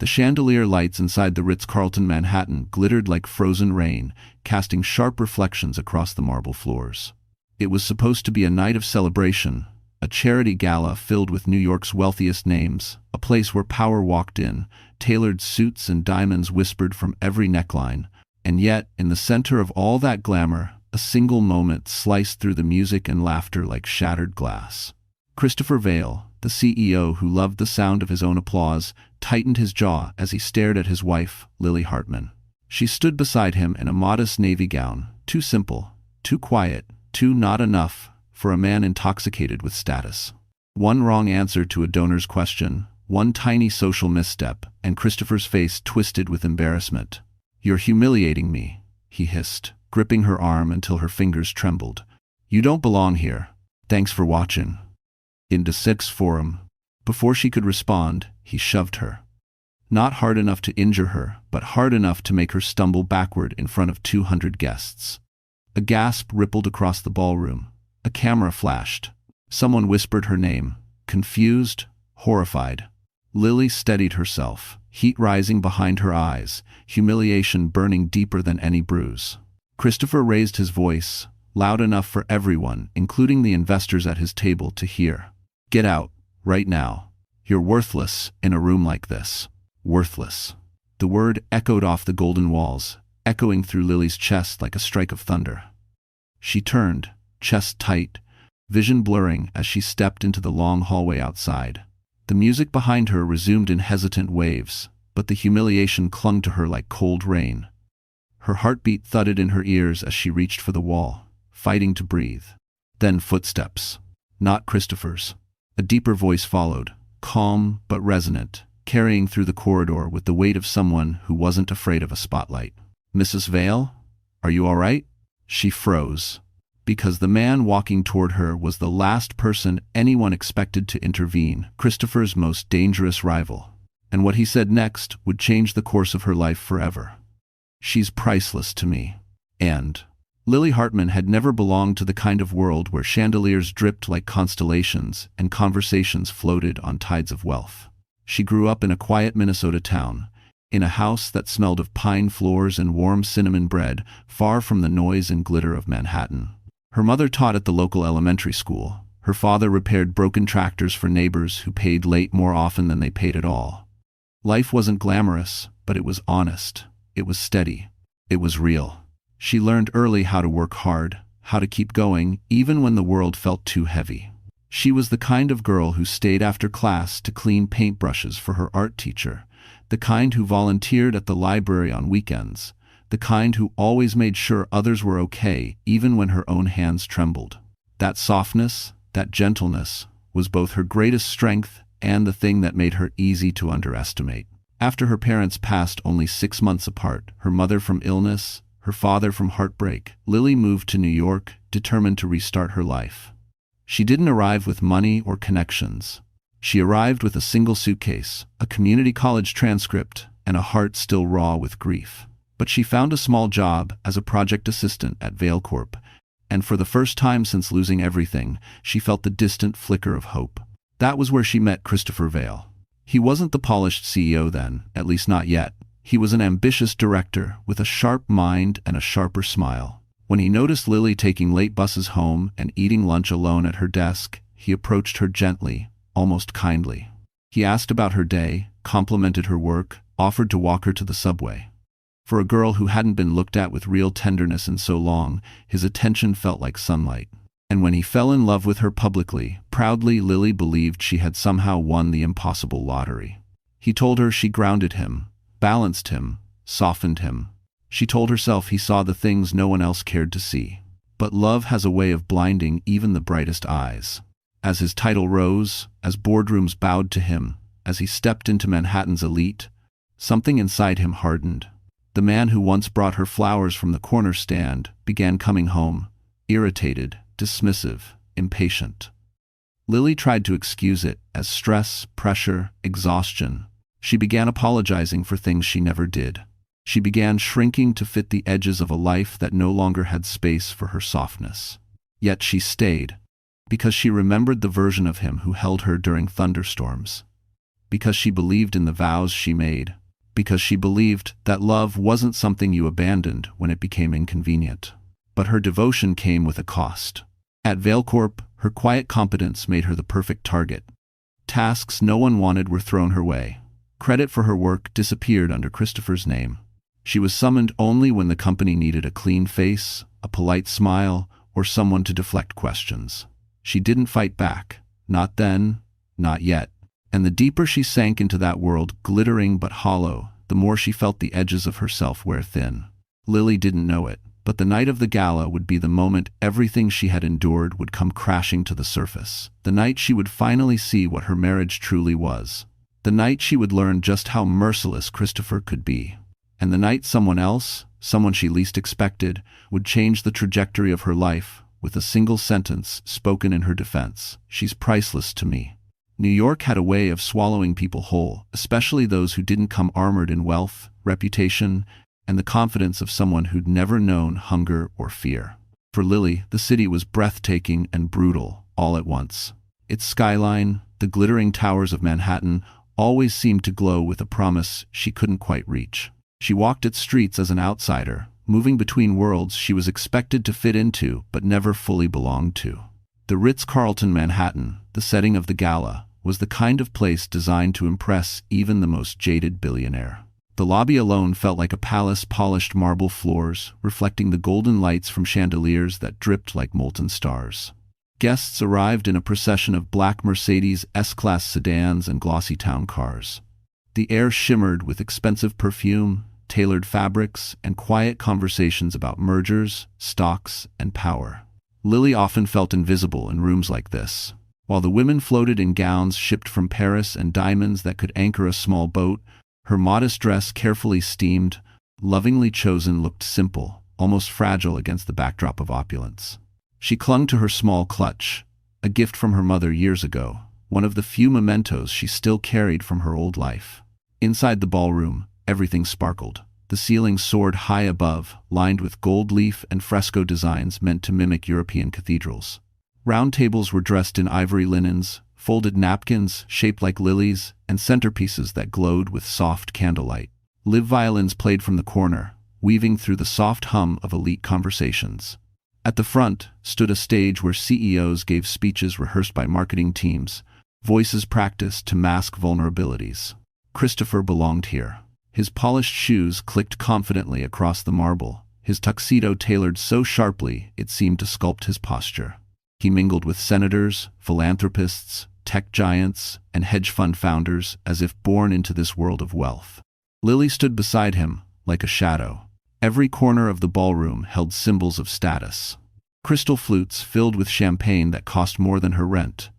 The chandelier lights inside the Ritz-Carlton Manhattan glittered like frozen rain, casting sharp reflections across the marble floors. It was supposed to be a night of celebration, a charity gala filled with New York's wealthiest names, a place where power walked in, tailored suits and diamonds whispered from every neckline. And yet, in the center of all that glamour, a single moment sliced through the music and laughter like shattered glass. Christopher Vail, the CEO who loved the sound of his own applause, tightened his jaw as he stared at his wife, Lily Hartman. She stood beside him in a modest navy gown, too simple, too quiet, too not enough for a man intoxicated with status. One wrong answer to a donor's question, one tiny social misstep, and Christopher's face twisted with embarrassment. "You're humiliating me," he hissed, gripping her arm until her fingers trembled. "You don't belong here. Thanks for watching." Into Six Forum. Before she could respond, he shoved her. Not hard enough to injure her, but hard enough to make her stumble backward in front of 200 guests. A gasp rippled across the ballroom. A camera flashed. Someone whispered her name, confused, horrified. Lily steadied herself, heat rising behind her eyes, humiliation burning deeper than any bruise. Christopher raised his voice, loud enough for everyone, including the investors at his table, to hear. "Get out, right now. You're worthless in a room like this. Worthless." The word echoed off the golden walls, echoing through Lily's chest like a strike of thunder. She turned, chest tight, vision blurring as she stepped into the long hallway outside. The music behind her resumed in hesitant waves, but the humiliation clung to her like cold rain. Her heartbeat thudded in her ears as she reached for the wall, fighting to breathe. Then footsteps. Not Christopher's. A deeper voice followed, calm but resonant, carrying through the corridor with the weight of someone who wasn't afraid of a spotlight. "Mrs. Vail? Are you all right?" She froze, because the man walking toward her was the last person anyone expected to intervene, Christopher's most dangerous rival. And what he said next would change the course of her life forever. "She's priceless to me." And Lily Hartman had never belonged to the kind of world where chandeliers dripped like constellations and conversations floated on tides of wealth. She grew up in a quiet Minnesota town, in a house that smelled of pine floors and warm cinnamon bread, far from the noise and glitter of Manhattan. Her mother taught at the local elementary school. Her father repaired broken tractors for neighbors who paid late more often than they paid at all. Life wasn't glamorous, but it was honest. It was steady. It was real. She learned early how to work hard, how to keep going, even when the world felt too heavy. She was the kind of girl who stayed after class to clean paintbrushes for her art teacher, the kind who volunteered at the library on weekends, the kind who always made sure others were okay, even when her own hands trembled. That softness, that gentleness, was both her greatest strength and the thing that made her easy to underestimate. After her parents passed only 6 months apart, her mother from illness, her father from heartbreak, Lily moved to New York, determined to restart her life. She didn't arrive with money or connections. She arrived with a single suitcase, a community college transcript, and a heart still raw with grief. But she found a small job as a project assistant at Vail Corp, and for the first time since losing everything, she felt the distant flicker of hope. That was where she met Christopher Vail. He wasn't the polished CEO then, at least not yet. He was an ambitious director with a sharp mind and a sharper smile. When he noticed Lily taking late buses home and eating lunch alone at her desk, he approached her gently, almost kindly. He asked about her day, complimented her work, offered to walk her to the subway. For a girl who hadn't been looked at with real tenderness in so long, his attention felt like sunlight. And when he fell in love with her publicly, proudly, Lily believed she had somehow won the impossible lottery. He told her she grounded him, balanced him, softened him. She told herself he saw the things no one else cared to see. But love has a way of blinding even the brightest eyes. As his title rose, as boardrooms bowed to him, as he stepped into Manhattan's elite, something inside him hardened. The man who once brought her flowers from the corner stand began coming home, irritated, dismissive, impatient. Lily tried to excuse it as stress, pressure, exhaustion. She began apologizing for things she never did. She began shrinking to fit the edges of a life that no longer had space for her softness. Yet she stayed, because she remembered the version of him who held her during thunderstorms. because she believed in the vows she made, because she believed that love wasn't something you abandoned when it became inconvenient. But her devotion came with a cost. At Veilcorp, her quiet competence made her the perfect target. Tasks no one wanted were thrown her way. Credit for her work disappeared under Christopher's name. She was summoned only when the company needed a clean face, a polite smile, or someone to deflect questions. She didn't fight back. Not then, not yet. And the deeper she sank into that world, glittering but hollow, the more she felt the edges of herself wear thin. Lily didn't know it, but the night of the gala would be the moment everything she had endured would come crashing to the surface. The night she would finally see what her marriage truly was. The night she would learn just how merciless Christopher could be. And the night someone else, someone she least expected, would change the trajectory of her life with a single sentence spoken in her defense. "She's priceless to me." New York had a way of swallowing people whole, especially those who didn't come armored in wealth, reputation, and the confidence of someone who'd never known hunger or fear. For Lily, the city was breathtaking and brutal, all at once. Its skyline, the glittering towers of Manhattan, always seemed to glow with a promise she couldn't quite reach. She walked its streets as an outsider, moving between worlds she was expected to fit into but never fully belonged to. The Ritz-Carlton Manhattan, the setting of the gala, was the kind of place designed to impress even the most jaded billionaire. The lobby alone felt like a palace, polished marble floors, reflecting the golden lights from chandeliers that dripped like molten stars. Guests arrived in a procession of black Mercedes S-Class sedans and glossy town cars. The air shimmered with expensive perfume, tailored fabrics, and quiet conversations about mergers, stocks, and power. Lily often felt invisible in rooms like this. While the women floated in gowns shipped from Paris and diamonds that could anchor a small boat, her modest dress, carefully steamed, lovingly chosen, looked simple, almost fragile against the backdrop of opulence. She clung to her small clutch, a gift from her mother years ago, one of the few mementos she still carried from her old life. Inside the ballroom, everything sparkled. The ceiling soared high above, lined with gold leaf and fresco designs meant to mimic European cathedrals. Round tables were dressed in ivory linens, folded napkins shaped like lilies, and centerpieces that glowed with soft candlelight. Live violins played from the corner, weaving through the soft hum of elite conversations. At the front stood a stage where CEOs gave speeches rehearsed by marketing teams, voices practiced to mask vulnerabilities. Christopher belonged here. His polished shoes clicked confidently across the marble, his tuxedo tailored so sharply it seemed to sculpt his posture. He mingled with senators, philanthropists, tech giants, and hedge fund founders as if born into this world of wealth. Lily stood beside him, like a shadow. Every corner of the ballroom held symbols of status. Crystal flutes filled with champagne that cost more than her rent.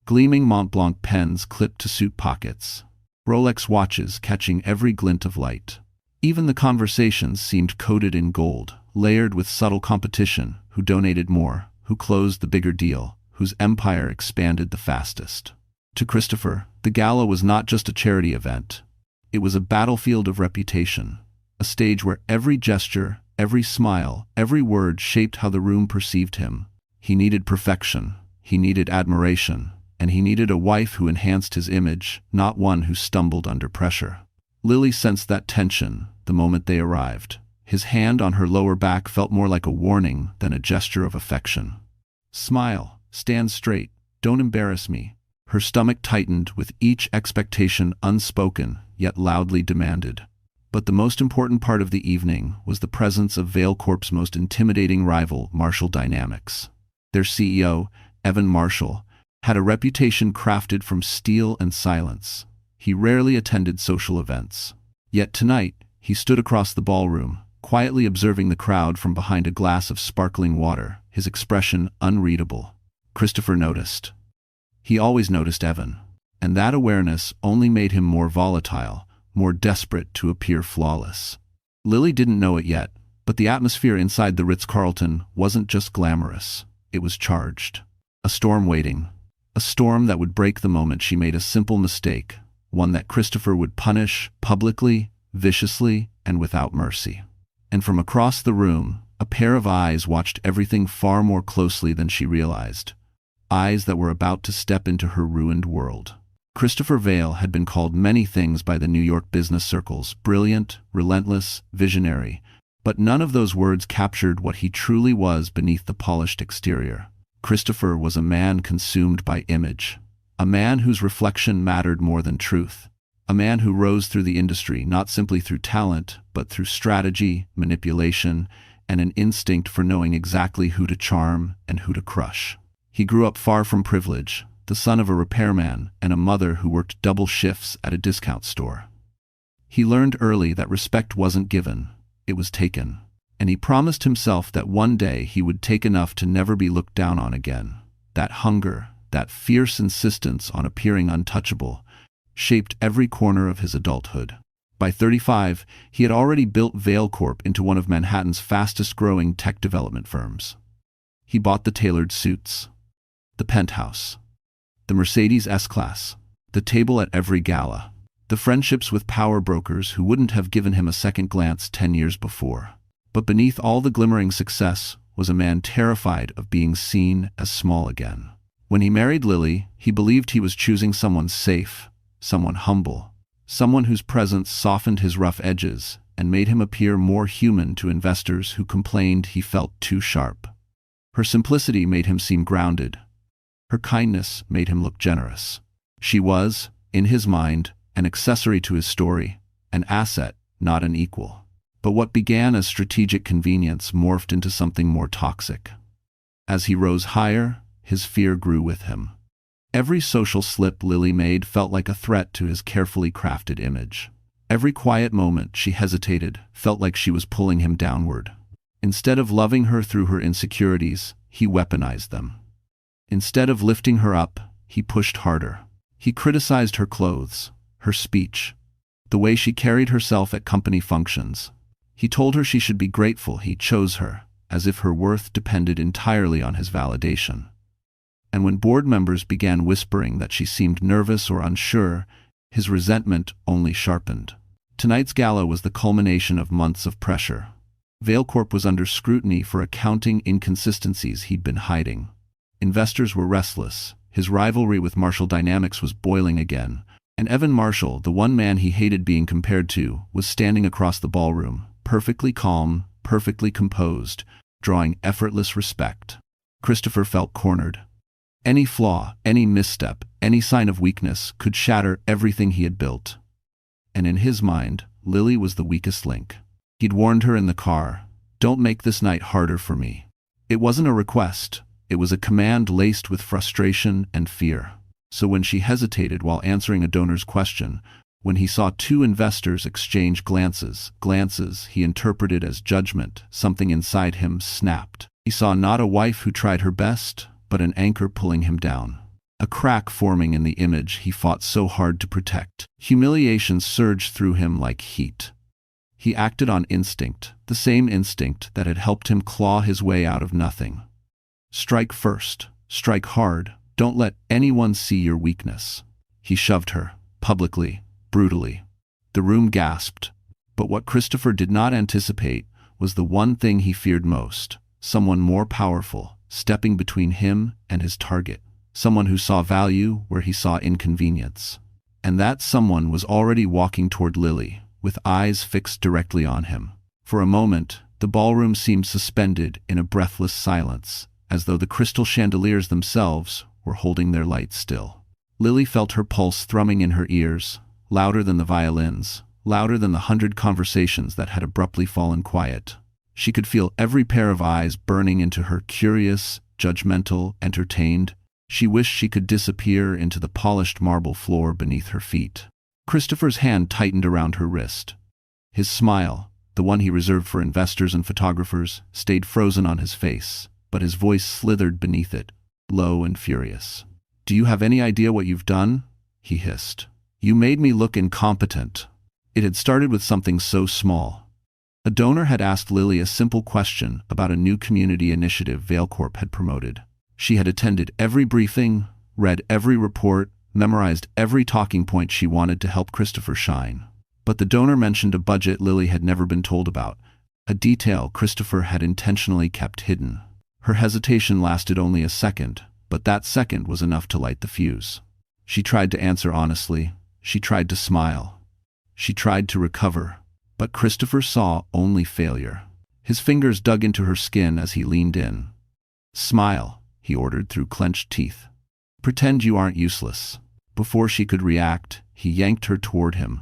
Gleaming Mont Blanc pens clipped to suit pockets. Rolex watches catching every glint of light. Even the conversations seemed coated in gold, layered with subtle competition, who donated more, who closed the bigger deal, whose empire expanded the fastest. To Christopher, the gala was not just a charity event. It was a battlefield of reputation, a stage where every gesture, every smile, every word shaped how the room perceived him. He needed perfection, he needed admiration, and he needed a wife who enhanced his image, not one who stumbled under pressure. Lily sensed that tension the moment they arrived. His hand on her lower back felt more like a warning than a gesture of affection. "Smile, stand straight, don't embarrass me." Her stomach tightened with each expectation unspoken, yet loudly demanded. But the most important part of the evening was the presence of Veilcorp's most intimidating rival, Marshall Dynamics. Their CEO, Evan Marshall, had a reputation crafted from steel and silence. He rarely attended social events. Yet tonight, he stood across the ballroom, quietly observing the crowd from behind a glass of sparkling water, his expression unreadable. Christopher noticed. He always noticed Evan, and that awareness only made him more volatile, more desperate to appear flawless. Lily didn't know it yet, but the atmosphere inside the Ritz-Carlton wasn't just glamorous, it was charged. A storm waiting. A storm that would break the moment she made a simple mistake, one that Christopher would punish publicly, viciously, and without mercy. And from across the room, a pair of eyes watched everything far more closely than she realized. Eyes that were about to step into her ruined world. Christopher Vail had been called many things by the New York business circles: brilliant, relentless, visionary, but none of those words captured what he truly was beneath the polished exterior. Christopher was a man consumed by image, a man whose reflection mattered more than truth, a man who rose through the industry not simply through talent, but through strategy, manipulation, and an instinct for knowing exactly who to charm and who to crush. He grew up far from privilege, the son of a repairman and a mother who worked double shifts at a discount store. He learned early that respect wasn't given, it was taken, and he promised himself that one day he would take enough to never be looked down on again. That hunger, that fierce insistence on appearing untouchable, shaped every corner of his adulthood. By 35, he had already built Vail Corp into one of Manhattan's fastest-growing tech development firms. He bought the tailored suits, the penthouse, the Mercedes S-Class, the table at every gala, the friendships with power brokers who wouldn't have given him a second glance 10 years before. But beneath all the glimmering success was a man terrified of being seen as small again. When he married Lily, he believed he was choosing someone safe, someone humble, someone whose presence softened his rough edges and made him appear more human to investors who complained he felt too sharp. Her simplicity made him seem grounded. Her kindness made him look generous. She was, in his mind, an accessory to his story, an asset, not an equal. But what began as strategic convenience morphed into something more toxic. As he rose higher, his fear grew with him. Every social slip Lily made felt like a threat to his carefully crafted image. Every quiet moment she hesitated felt like she was pulling him downward. Instead of loving her through her insecurities, he weaponized them. Instead of lifting her up, he pushed harder. He criticized her clothes, her speech, the way she carried herself at company functions. He told her she should be grateful he chose her, as if her worth depended entirely on his validation. And when board members began whispering that she seemed nervous or unsure, his resentment only sharpened. Tonight's gala was the culmination of months of pressure. Vail Corp was under scrutiny for accounting inconsistencies he'd been hiding. Investors were restless, his rivalry with Marshall Dynamics was boiling again, and Evan Marshall, the one man he hated being compared to, was standing across the ballroom, perfectly calm, perfectly composed, drawing effortless respect. Christopher felt cornered. Any flaw, any misstep, any sign of weakness could shatter everything he had built. And in his mind, Lily was the weakest link. He'd warned her in the car, "Don't make this night harder for me." It wasn't a request, it was a command laced with frustration and fear. So when she hesitated while answering a donor's question, when he saw two investors exchange glances he interpreted as judgment, something inside him snapped. He saw not a wife who tried her best, but an anchor pulling him down. A crack forming in the image he fought so hard to protect. Humiliation surged through him like heat. He acted on instinct, the same instinct that had helped him claw his way out of nothing. Strike first, strike hard, don't let anyone see your weakness. He shoved her, publicly, brutally. The room gasped, but what Christopher did not anticipate was the one thing he feared most: someone more powerful, stepping between him and his target. Someone who saw value where he saw inconvenience. And that someone was already walking toward Lily, with eyes fixed directly on him. For a moment, the ballroom seemed suspended in a breathless silence, as though the crystal chandeliers themselves were holding their light still. Lily felt her pulse thrumming in her ears, louder than the violins, louder than the 100 conversations that had abruptly fallen quiet. She could feel every pair of eyes burning into her, curious, judgmental, entertained. She wished she could disappear into the polished marble floor beneath her feet. Christopher's hand tightened around her wrist. His smile, the one he reserved for investors and photographers, stayed frozen on his face, but his voice slithered beneath it, low and furious. "Do you have any idea what you've done?" he hissed. "You made me look incompetent." It had started with something so small. A donor had asked Lily a simple question about a new community initiative Vail Corp had promoted. She had attended every briefing, read every report, memorized every talking point she wanted to help Christopher shine. But the donor mentioned a budget Lily had never been told about, a detail Christopher had intentionally kept hidden. Her hesitation lasted only a second, but that second was enough to light the fuse. She tried to answer honestly. She tried to smile. She tried to recover. But Christopher saw only failure. His fingers dug into her skin as he leaned in. "Smile," he ordered through clenched teeth. "Pretend you aren't useless." Before she could react, he yanked her toward him,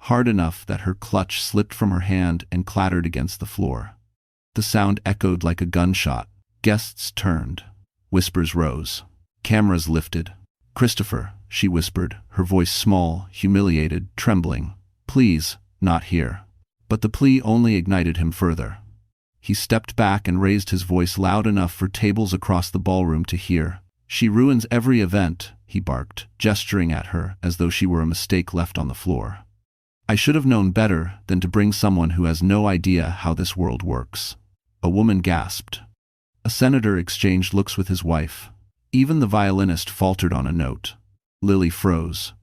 hard enough that her clutch slipped from her hand and clattered against the floor. The sound echoed like a gunshot. Guests turned. Whispers rose. Cameras lifted. "Christopher," she whispered, her voice small, humiliated, trembling. "Please, not here." But the plea only ignited him further. He stepped back and raised his voice loud enough for tables across the ballroom to hear. "She ruins every event," he barked, gesturing at her as though she were a mistake left on the floor. "I should have known better than to bring someone who has no idea how this world works." A woman gasped. A senator exchanged looks with his wife. Even the violinist faltered on a note. Lily froze.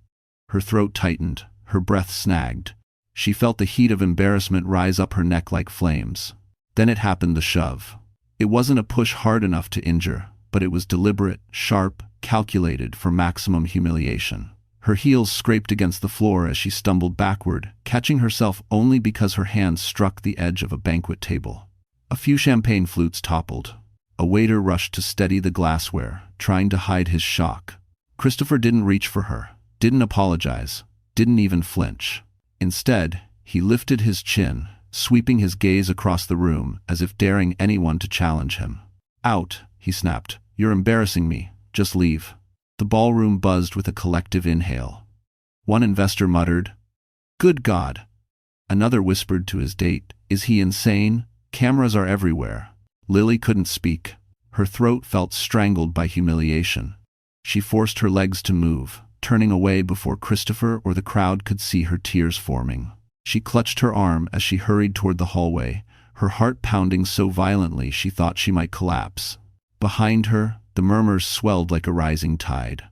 Her throat tightened, her breath snagged. She felt the heat of embarrassment rise up her neck like flames. Then it happened, the shove. It wasn't a push hard enough to injure, but it was deliberate, sharp, calculated for maximum humiliation. Her heels scraped against the floor as she stumbled backward, catching herself only because her hands struck the edge of a banquet table. A few champagne flutes toppled. A waiter rushed to steady the glassware, trying to hide his shock. Christopher didn't reach for her, didn't apologize, didn't even flinch. Instead, he lifted his chin, sweeping his gaze across the room as if daring anyone to challenge him. "Out," he snapped. "You're embarrassing me. Just leave." The ballroom buzzed with a collective inhale. One investor muttered, "Good God." Another whispered to his date, "Is he insane? Cameras are everywhere." Lily couldn't speak. Her throat felt strangled by humiliation. She forced her legs to move, turning away before Christopher or the crowd could see her tears forming. She clutched her arm as she hurried toward the hallway, her heart pounding so violently she thought she might collapse. Behind her, the murmurs swelled like a rising tide.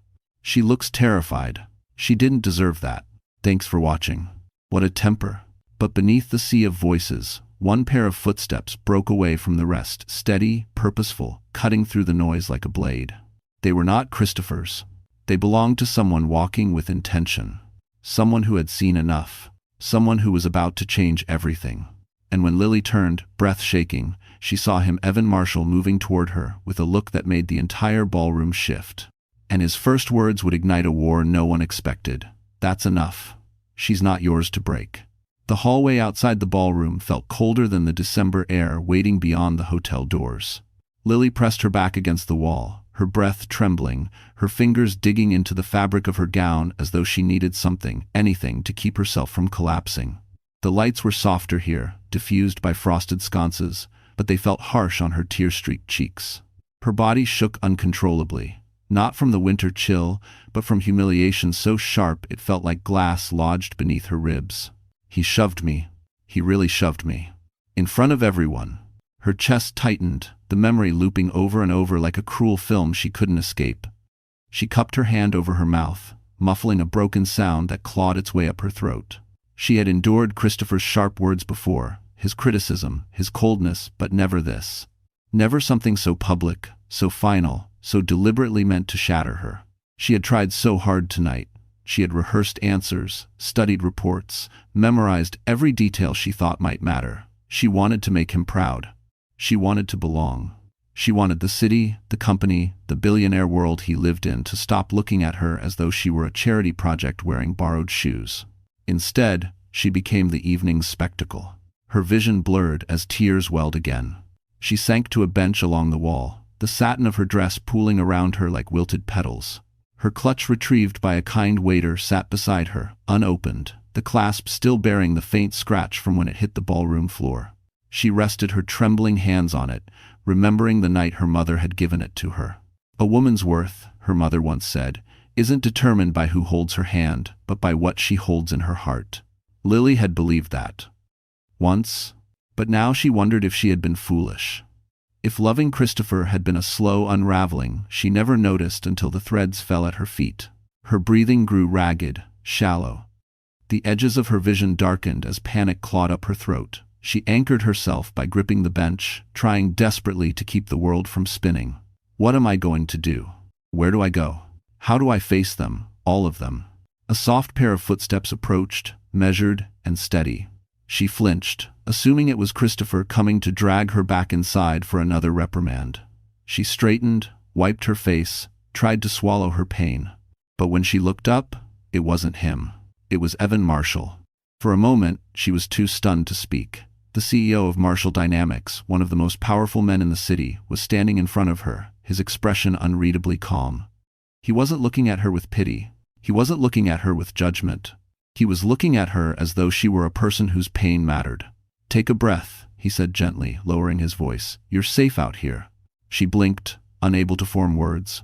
"She looks terrified. She didn't deserve that. Thanks for watching." What a temper. But beneath the sea of voices, one pair of footsteps broke away from the rest, steady, purposeful, cutting through the noise like a blade. They were not Christopher's. They belonged to someone walking with intention. Someone who had seen enough. Someone who was about to change everything. And when Lily turned, breath shaking, she saw him, Evan Marshall, moving toward her with a look that made the entire ballroom shift. And his first words would ignite a war no one expected. "That's enough. She's not yours to break." The hallway outside the ballroom felt colder than the December air waiting beyond the hotel doors. Lily pressed her back against the wall, her breath trembling, her fingers digging into the fabric of her gown as though she needed something, anything, to keep herself from collapsing. The lights were softer here, diffused by frosted sconces, but they felt harsh on her tear-streaked cheeks. Her body shook uncontrollably, not from the winter chill, but from humiliation so sharp it felt like glass lodged beneath her ribs. "He shoved me. He really shoved me." In front of everyone. Her chest tightened, the memory looping over and over like a cruel film she couldn't escape. She cupped her hand over her mouth, muffling a broken sound that clawed its way up her throat. She had endured Christopher's sharp words before, his criticism, his coldness, but never this. Never something so public, so final, so deliberately meant to shatter her. She had tried so hard tonight. She had rehearsed answers, studied reports, memorized every detail she thought might matter. She wanted to make him proud. She wanted to belong. She wanted the city, the company, the billionaire world he lived in to stop looking at her as though she were a charity project wearing borrowed shoes. Instead, she became the evening's spectacle. Her vision blurred as tears welled again. She sank to a bench along the wall, the satin of her dress pooling around her like wilted petals. Her clutch retrieved by a kind waiter sat beside her, unopened, the clasp still bearing the faint scratch from when it hit the ballroom floor. She rested her trembling hands on it, remembering the night her mother had given it to her. "A woman's worth," her mother once said, "isn't determined by who holds her hand, but by what she holds in her heart." Lily had believed that. Once, but now she wondered if she had been foolish. If loving Christopher had been a slow unraveling she never noticed until the threads fell at her feet. Her breathing grew ragged, shallow. The edges of her vision darkened as panic clawed up her throat. She anchored herself by gripping the bench, trying desperately to keep the world from spinning. What am I going to do? Where do I go? How do I face them? all of them. A soft pair of footsteps approached, measured and steady. She flinched, assuming it was Christopher coming to drag her back inside for another reprimand. She straightened, wiped her face, tried to swallow her pain. But when she looked up, it wasn't him. It was Evan Marshall. For a moment, she was too stunned to speak. The CEO of Marshall Dynamics, one of the most powerful men in the city, was standing in front of her, his expression unreadably calm. He wasn't looking at her with pity. He wasn't looking at her with judgment. He was looking at her as though she were a person whose pain mattered. "Take a breath," he said gently, lowering his voice. "You're safe out here." She blinked, unable to form words.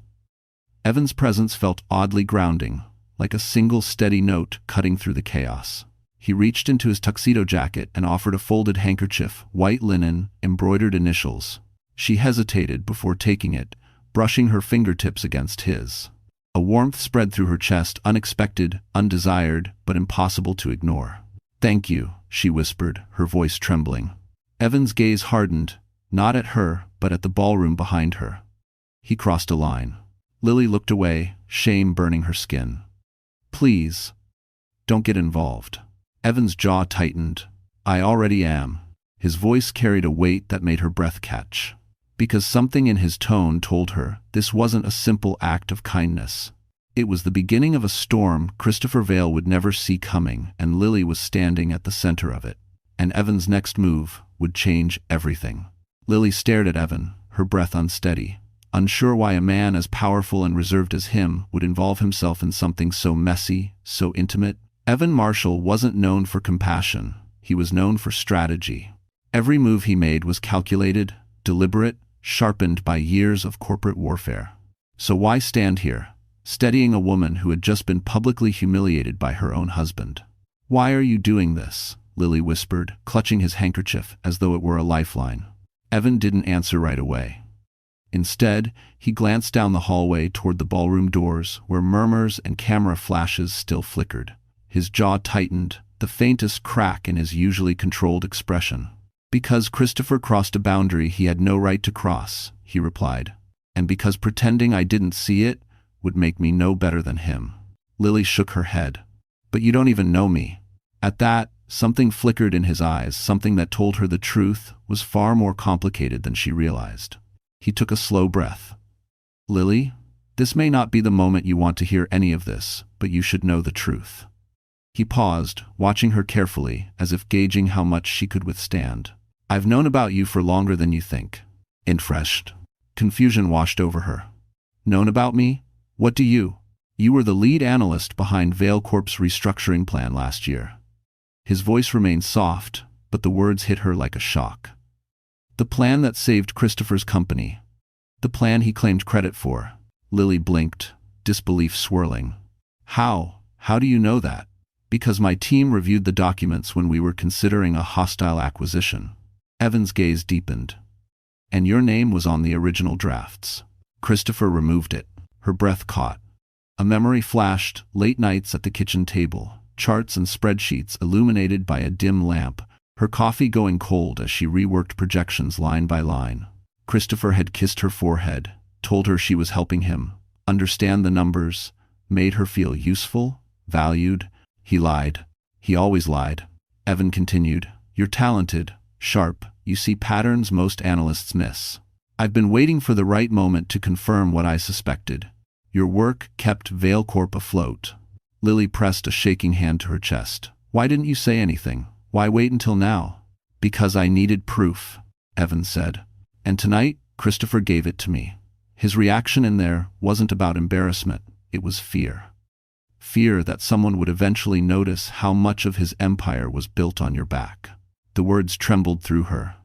Evan's presence felt oddly grounding, like a single steady note cutting through the chaos. He reached into his tuxedo jacket and offered a folded handkerchief, white linen, embroidered initials. She hesitated before taking it, brushing her fingertips against his. A warmth spread through her chest, unexpected, undesired, but impossible to ignore. "Thank you," she whispered, her voice trembling. Evan's gaze hardened, not at her, but at the ballroom behind her. He crossed a line. Lily looked away, shame burning her skin. "Please, don't get involved." Evan's jaw tightened. "I already am." His voice carried a weight that made her breath catch. Because something in his tone told her this wasn't a simple act of kindness. It was the beginning of a storm Christopher Vale would never see coming, and Lily was standing at the center of it. And Evan's next move would change everything. Lily stared at Evan, her breath unsteady, unsure why a man as powerful and reserved as him would involve himself in something so messy, so intimate. Evan Marshall wasn't known for compassion. He was known for strategy. Every move he made was calculated, deliberate, sharpened by years of corporate warfare. So why stand here, steadying a woman who had just been publicly humiliated by her own husband? "Why are you doing this?" Lily whispered, clutching his handkerchief as though it were a lifeline. Evan didn't answer right away. Instead, he glanced down the hallway toward the ballroom doors, where murmurs and camera flashes still flickered. His jaw tightened, the faintest crack in his usually controlled expression. "Because Christopher crossed a boundary he had no right to cross," he replied. "And because pretending I didn't see it would make me no better than him." Lily shook her head. "But you don't even know me." At that, something flickered in his eyes, something that told her the truth was far more complicated than she realized. He took a slow breath. "Lily, this may not be the moment you want to hear any of this, but you should know the truth." He paused, watching her carefully, as if gauging how much she could withstand. "I've known about you for longer than you think." Infreshed. Confusion washed over her. "Known about me? What do you? You were the lead analyst behind Vale Corp's restructuring plan last year." His voice remained soft, but the words hit her like a shock. "The plan that saved Christopher's company. The plan he claimed credit for." Lily blinked, disbelief swirling. "How? How do you know that?" "Because my team reviewed the documents when we were considering a hostile acquisition." Evan's gaze deepened. "And your name was on the original drafts." Christopher removed it. Her breath caught. A memory flashed, late nights at the kitchen table, charts and spreadsheets illuminated by a dim lamp, her coffee going cold as she reworked projections line by line. Christopher had kissed her forehead, told her she was helping him understand the numbers, made her feel useful, valued. He lied. He always lied. Evan continued, "You're talented, sharp, you see patterns most analysts miss. I've been waiting for the right moment to confirm what I suspected. Your work kept Vale Corp afloat." Lily pressed a shaking hand to her chest. "Why didn't you say anything? Why wait until now?" "Because I needed proof," Evan said. "And tonight, Christopher gave it to me." His reaction in there wasn't about embarrassment, it was fear. Fear that someone would eventually notice how much of his empire was built on your back. The words trembled through her.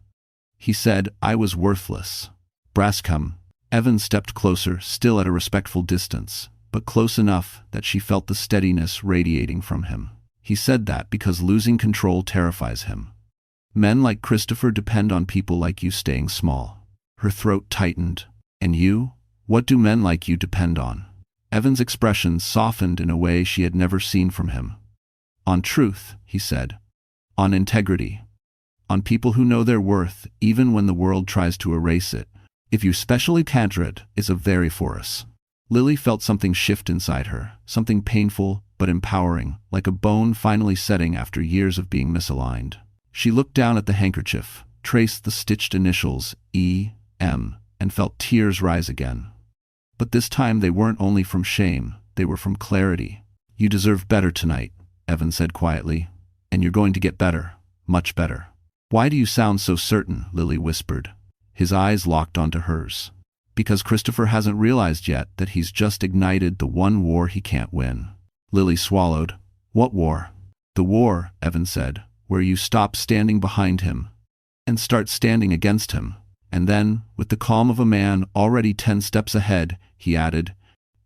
He said, "I was worthless." Brascom. Evan stepped closer, still at a respectful distance, but close enough that she felt the steadiness radiating from him. He said that because losing control terrifies him. Men like Christopher depend on people like you staying small. Her throat tightened. "And you? What do men like you depend on?" Evan's expression softened in a way she had never seen from him. "On truth," he said. "On integrity. On people who know their worth even when the world tries to erase it. If you specially cantrate is a very for us." Lily felt something shift inside her, something painful but empowering, like a bone finally setting after years of being misaligned. She looked down at the handkerchief, traced the stitched initials E.M., and felt tears rise again. But this time they weren't only from shame, they were from clarity. "You deserve better tonight," Evan said quietly. "And you're going to get better, much better." "Why do you sound so certain?" Lily whispered. His eyes locked onto hers. "Because Christopher hasn't realized yet that he's just ignited the one war he can't win." Lily swallowed. "What war?" "The war," Evan said, "where you stop standing behind him and start standing against him." And then, with the calm of a man already 10 steps ahead, he added,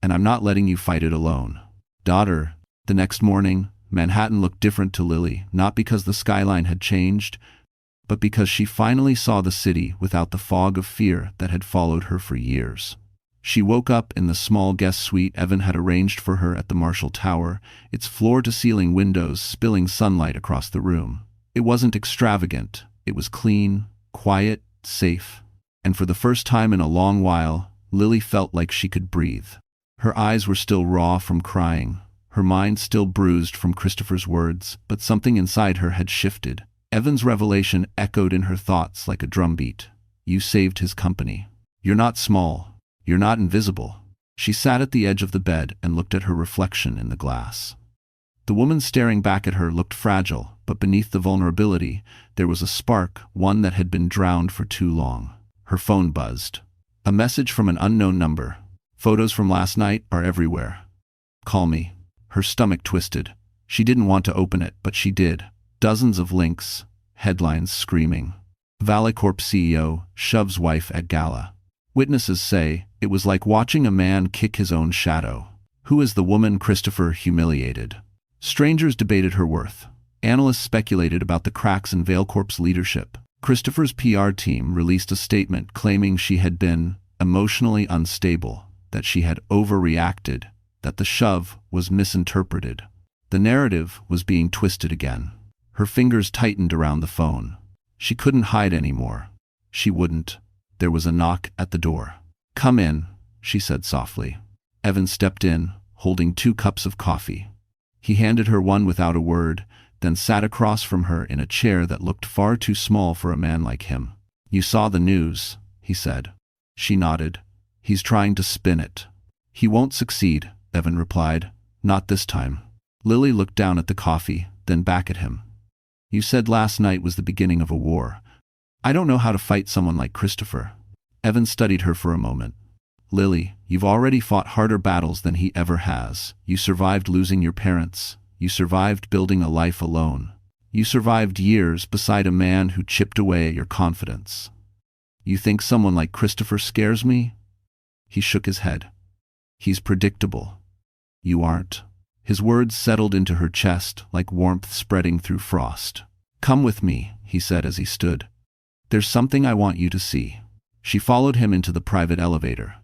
"And I'm not letting you fight it alone." "Daughter." The next morning, Manhattan looked different to Lily, not because the skyline had changed, but because she finally saw the city without the fog of fear that had followed her for years. She woke up in the small guest suite Evan had arranged for her at the Marshall Tower, its floor-to-ceiling windows spilling sunlight across the room. It wasn't extravagant. It was clean, quiet, safe. And for the first time in a long while, Lily felt like she could breathe. Her eyes were still raw from crying, her mind still bruised from Christopher's words, but something inside her had shifted. Evan's revelation echoed in her thoughts like a drumbeat. "You saved his company. You're not small. You're not invisible." She sat at the edge of the bed and looked at her reflection in the glass. The woman staring back at her looked fragile, but beneath the vulnerability, there was a spark, one that had been drowned for too long. Her phone buzzed. A message from an unknown number. "Photos from last night are everywhere. Call me." Her stomach twisted. She didn't want to open it, but she did. Dozens of links, headlines screaming. Valicorp CEO shoves wife at gala. Witnesses say it was like watching a man kick his own shadow. Who is the woman Christopher humiliated? Strangers debated her worth. Analysts speculated about the cracks in Valicorp's leadership. Christopher's PR team released a statement claiming she had been emotionally unstable, that she had overreacted, that the shove was misinterpreted. The narrative was being twisted again. Her fingers tightened around the phone. She couldn't hide anymore. She wouldn't. There was a knock at the door. "Come in," she said softly. Evan stepped in, holding 2 cups of coffee. He handed her one without a word, then sat across from her in a chair that looked far too small for a man like him. "You saw the news," he said. She nodded. "He's trying to spin it." "He won't succeed," Evan replied. "Not this time." Lily looked down at the coffee, then back at him. "You said last night was the beginning of a war. I don't know how to fight someone like Christopher." Evan studied her for a moment. "Lily, you've already fought harder battles than he ever has. You survived losing your parents. You survived building a life alone. You survived years beside a man who chipped away at your confidence. You think someone like Christopher scares me?" He shook his head. "He's predictable. You aren't." His words settled into her chest like warmth spreading through frost. "Come with me," he said as he stood. "There's something I want you to see." She followed him into the private elevator.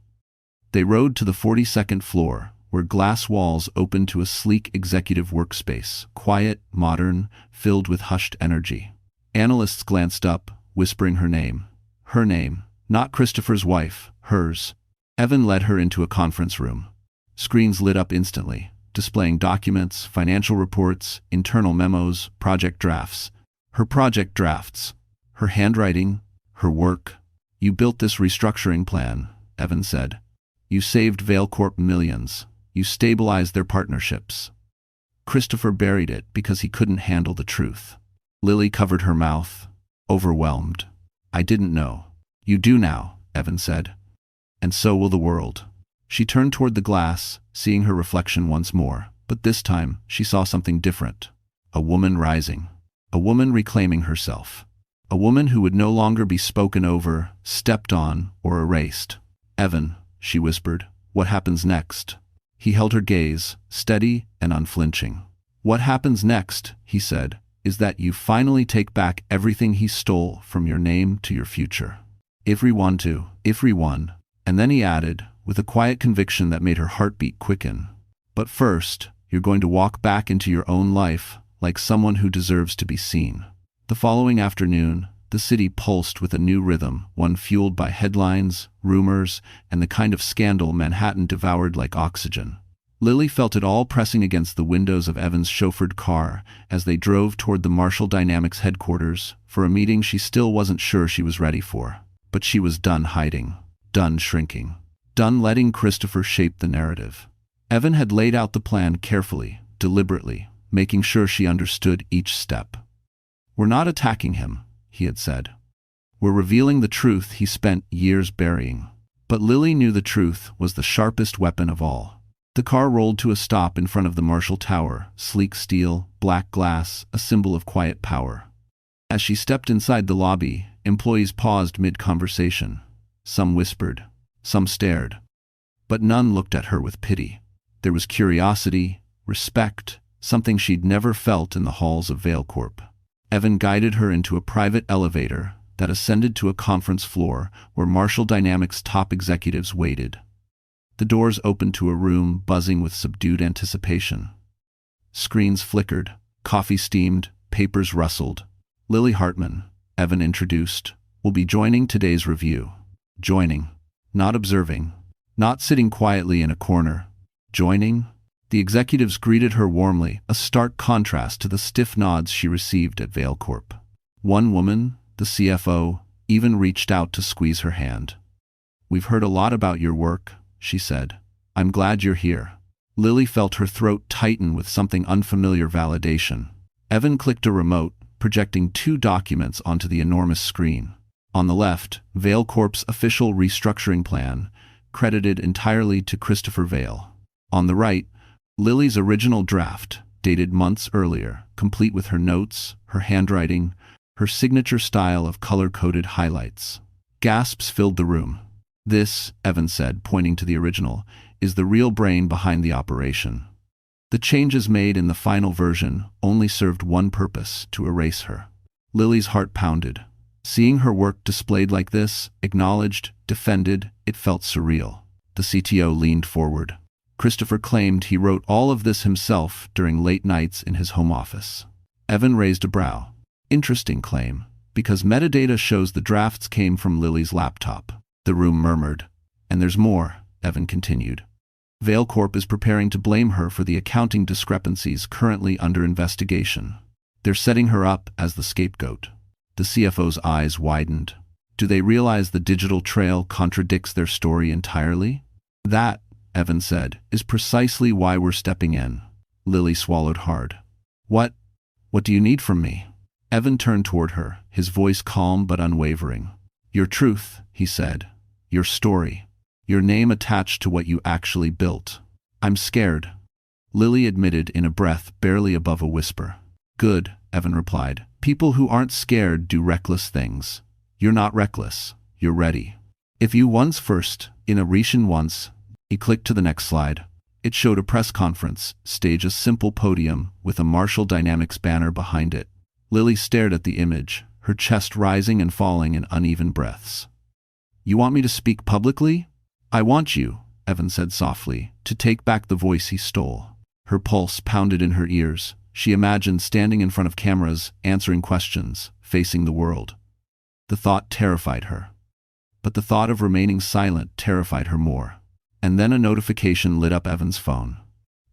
They rode to the 42nd floor, where glass walls opened to a sleek executive workspace, quiet, modern, filled with hushed energy. Analysts glanced up, whispering her name. Her name, not Christopher's wife, hers. Evan led her into a conference room. Screens lit up instantly, displaying documents, financial reports, internal memos, project drafts. Her project drafts. Her handwriting. Her work. "You built this restructuring plan," Evan said. "You saved Valicorp millions. You stabilized their partnerships." Christopher buried it because he couldn't handle the truth. Lily covered her mouth, overwhelmed. "I didn't know." "You do now," Evan said. "And so will the world." She turned toward the glass, seeing her reflection once more, but this time she saw something different. A woman rising. A woman reclaiming herself. A woman who would no longer be spoken over, stepped on, or erased. "Evan," she whispered, "what happens next?" He held her gaze, steady and unflinching. "What happens next," he said, "is that you finally take back everything he stole from your name to your future. Everyone. And then he added, with a quiet conviction that made her heartbeat quicken, "But first, you're going to walk back into your own life like someone who deserves to be seen." The following afternoon, The city pulsed with a new rhythm, one fueled by headlines, rumors, and the kind of scandal Manhattan devoured like oxygen. Lily felt it all pressing against the windows of Evan's chauffeured car as they drove toward the Marshall Dynamics headquarters for a meeting she still wasn't sure she was ready for. But she was done hiding, done shrinking, done letting Christopher shape the narrative. Evan had laid out the plan carefully, deliberately, making sure she understood each step. "We're not attacking him," he had said. "We're revealing the truth he spent years burying." But Lily knew the truth was the sharpest weapon of all. The car rolled to a stop in front of the Marshall Tower, sleek steel, black glass, a symbol of quiet power. As she stepped inside the lobby, employees paused mid-conversation. Some whispered, some stared. But none looked at her with pity. There was curiosity, respect, something she'd never felt in the halls of ValeCorp. Evan guided her into a private elevator that ascended to a conference floor where Marshall Dynamics top executives waited. The doors opened to a room buzzing with subdued anticipation. Screens flickered, coffee steamed, papers rustled. "Lily Hartman," Evan introduced, "will be joining today's review." Joining, not observing, not sitting quietly in a corner. Joining? The executives greeted her warmly, a stark contrast to the stiff nods she received at ValeCorp. One woman, the CFO, even reached out to squeeze her hand. "We've heard a lot about your work," she said. "I'm glad you're here." Lily felt her throat tighten with something unfamiliar validation. Evan clicked a remote, projecting 2 documents onto the enormous screen. On the left, ValeCorp's official restructuring plan, credited entirely to Christopher Vail. On the right, Lily's original draft, dated months earlier, complete with her notes, her handwriting, her signature style of color-coded highlights. Gasps filled the room. "This," Evan said, pointing to the original, "is the real brain behind the operation." The changes made in the final version only served one purpose: to erase her. Lily's heart pounded. Seeing her work displayed like this, acknowledged, defended, it felt surreal. The CTO leaned forward. Christopher claimed he wrote all of this himself during late nights in his home office. Evan raised a brow. "Interesting claim, because metadata shows the drafts came from Lily's laptop." The room murmured. "And there's more," Evan continued. ValeCorp is preparing to blame her for the accounting discrepancies currently under investigation. They're setting her up as the scapegoat. The CFO's eyes widened. Do they realize the digital trail contradicts their story entirely? "That," Evan said, "is precisely why we're stepping in." Lily swallowed hard. What do you need from me?" Evan turned toward her, his voice calm but unwavering. "Your truth," he said. "Your story. Your name attached to what you actually built." "I'm scared," Lily admitted in a breath barely above a whisper. "Good," Evan replied. "People who aren't scared do reckless things. You're not reckless. You're ready. If you once first, in a Rishin once." He clicked to the next slide. It showed a press conference, stage a simple podium with a Marshall Dynamics banner behind it. Lily stared at the image, her chest rising and falling in uneven breaths. "You want me to speak publicly?" "I want you," Evan said softly, "to take back the voice he stole." Her pulse pounded in her ears. She imagined standing in front of cameras, answering questions, facing the world. The thought terrified her. But the thought of remaining silent terrified her more. And then a notification lit up Evan's phone.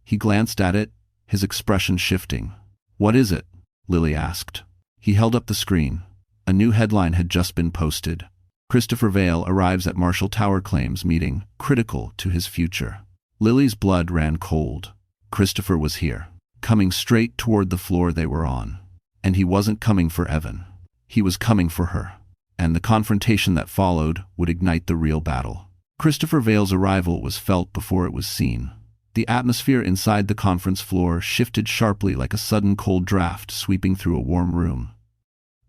He glanced at it, his expression shifting. "What is it?" Lily asked. He held up the screen. A new headline had just been posted. "Christopher Vail arrives at Marshall Tower claims meeting, critical to his future." Lily's blood ran cold. Christopher was here, coming straight toward the floor they were on. And he wasn't coming for Evan. He was coming for her. And the confrontation that followed would ignite the real battle. Christopher Vail's arrival was felt before it was seen. The atmosphere inside the conference floor shifted sharply like a sudden cold draft sweeping through a warm room.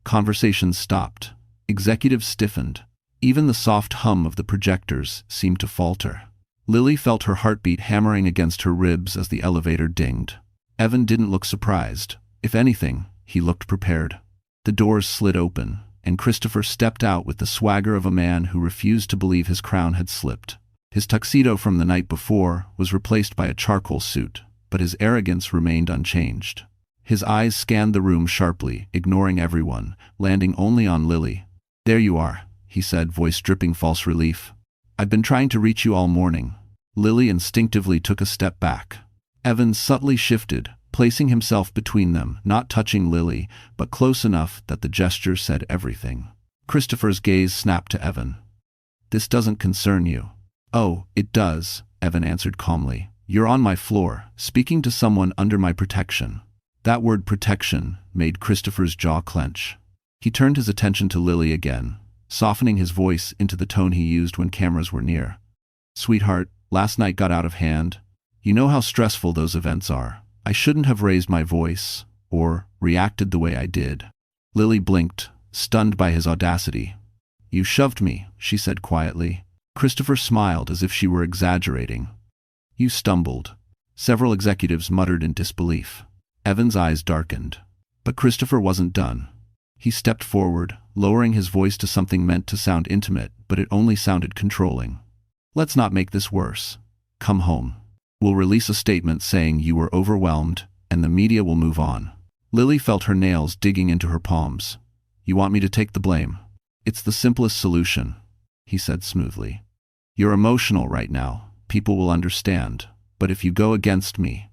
Conversations stopped. Executives stiffened. Even the soft hum of the projectors seemed to falter. Lily felt her heartbeat hammering against her ribs as the elevator dinged. Evan didn't look surprised. If anything, he looked prepared. The doors slid open, and Christopher stepped out with the swagger of a man who refused to believe his crown had slipped. His tuxedo from the night before was replaced by a charcoal suit, but his arrogance remained unchanged. His eyes scanned the room sharply, ignoring everyone, landing only on Lily. "There you are," he said, voice dripping false relief. "I've been trying to reach you all morning." Lily instinctively took a step back. Evan subtly shifted, placing himself between them, not touching Lily, but close enough that the gesture said everything. Christopher's gaze snapped to Evan. "This doesn't concern you." "Oh, it does," Evan answered calmly. "You're on my floor, speaking to someone under my protection." That word protection made Christopher's jaw clench. He turned his attention to Lily again, softening his voice into the tone he used when cameras were near. "Sweetheart, last night got out of hand. You know how stressful those events are. I shouldn't have raised my voice, or reacted the way I did." Lily blinked, stunned by his audacity. "You shoved me," she said quietly. Christopher smiled as if she were exaggerating. "You stumbled." Several executives muttered in disbelief. Evan's eyes darkened. But Christopher wasn't done. He stepped forward, lowering his voice to something meant to sound intimate, but it only sounded controlling. "Let's not make this worse. Come home. We'll release a statement saying you were overwhelmed, and the media will move on." Lily felt her nails digging into her palms. "You want me to take the blame?" "It's the simplest solution," he said smoothly. "You're emotional right now. People will understand. But if you go against me..."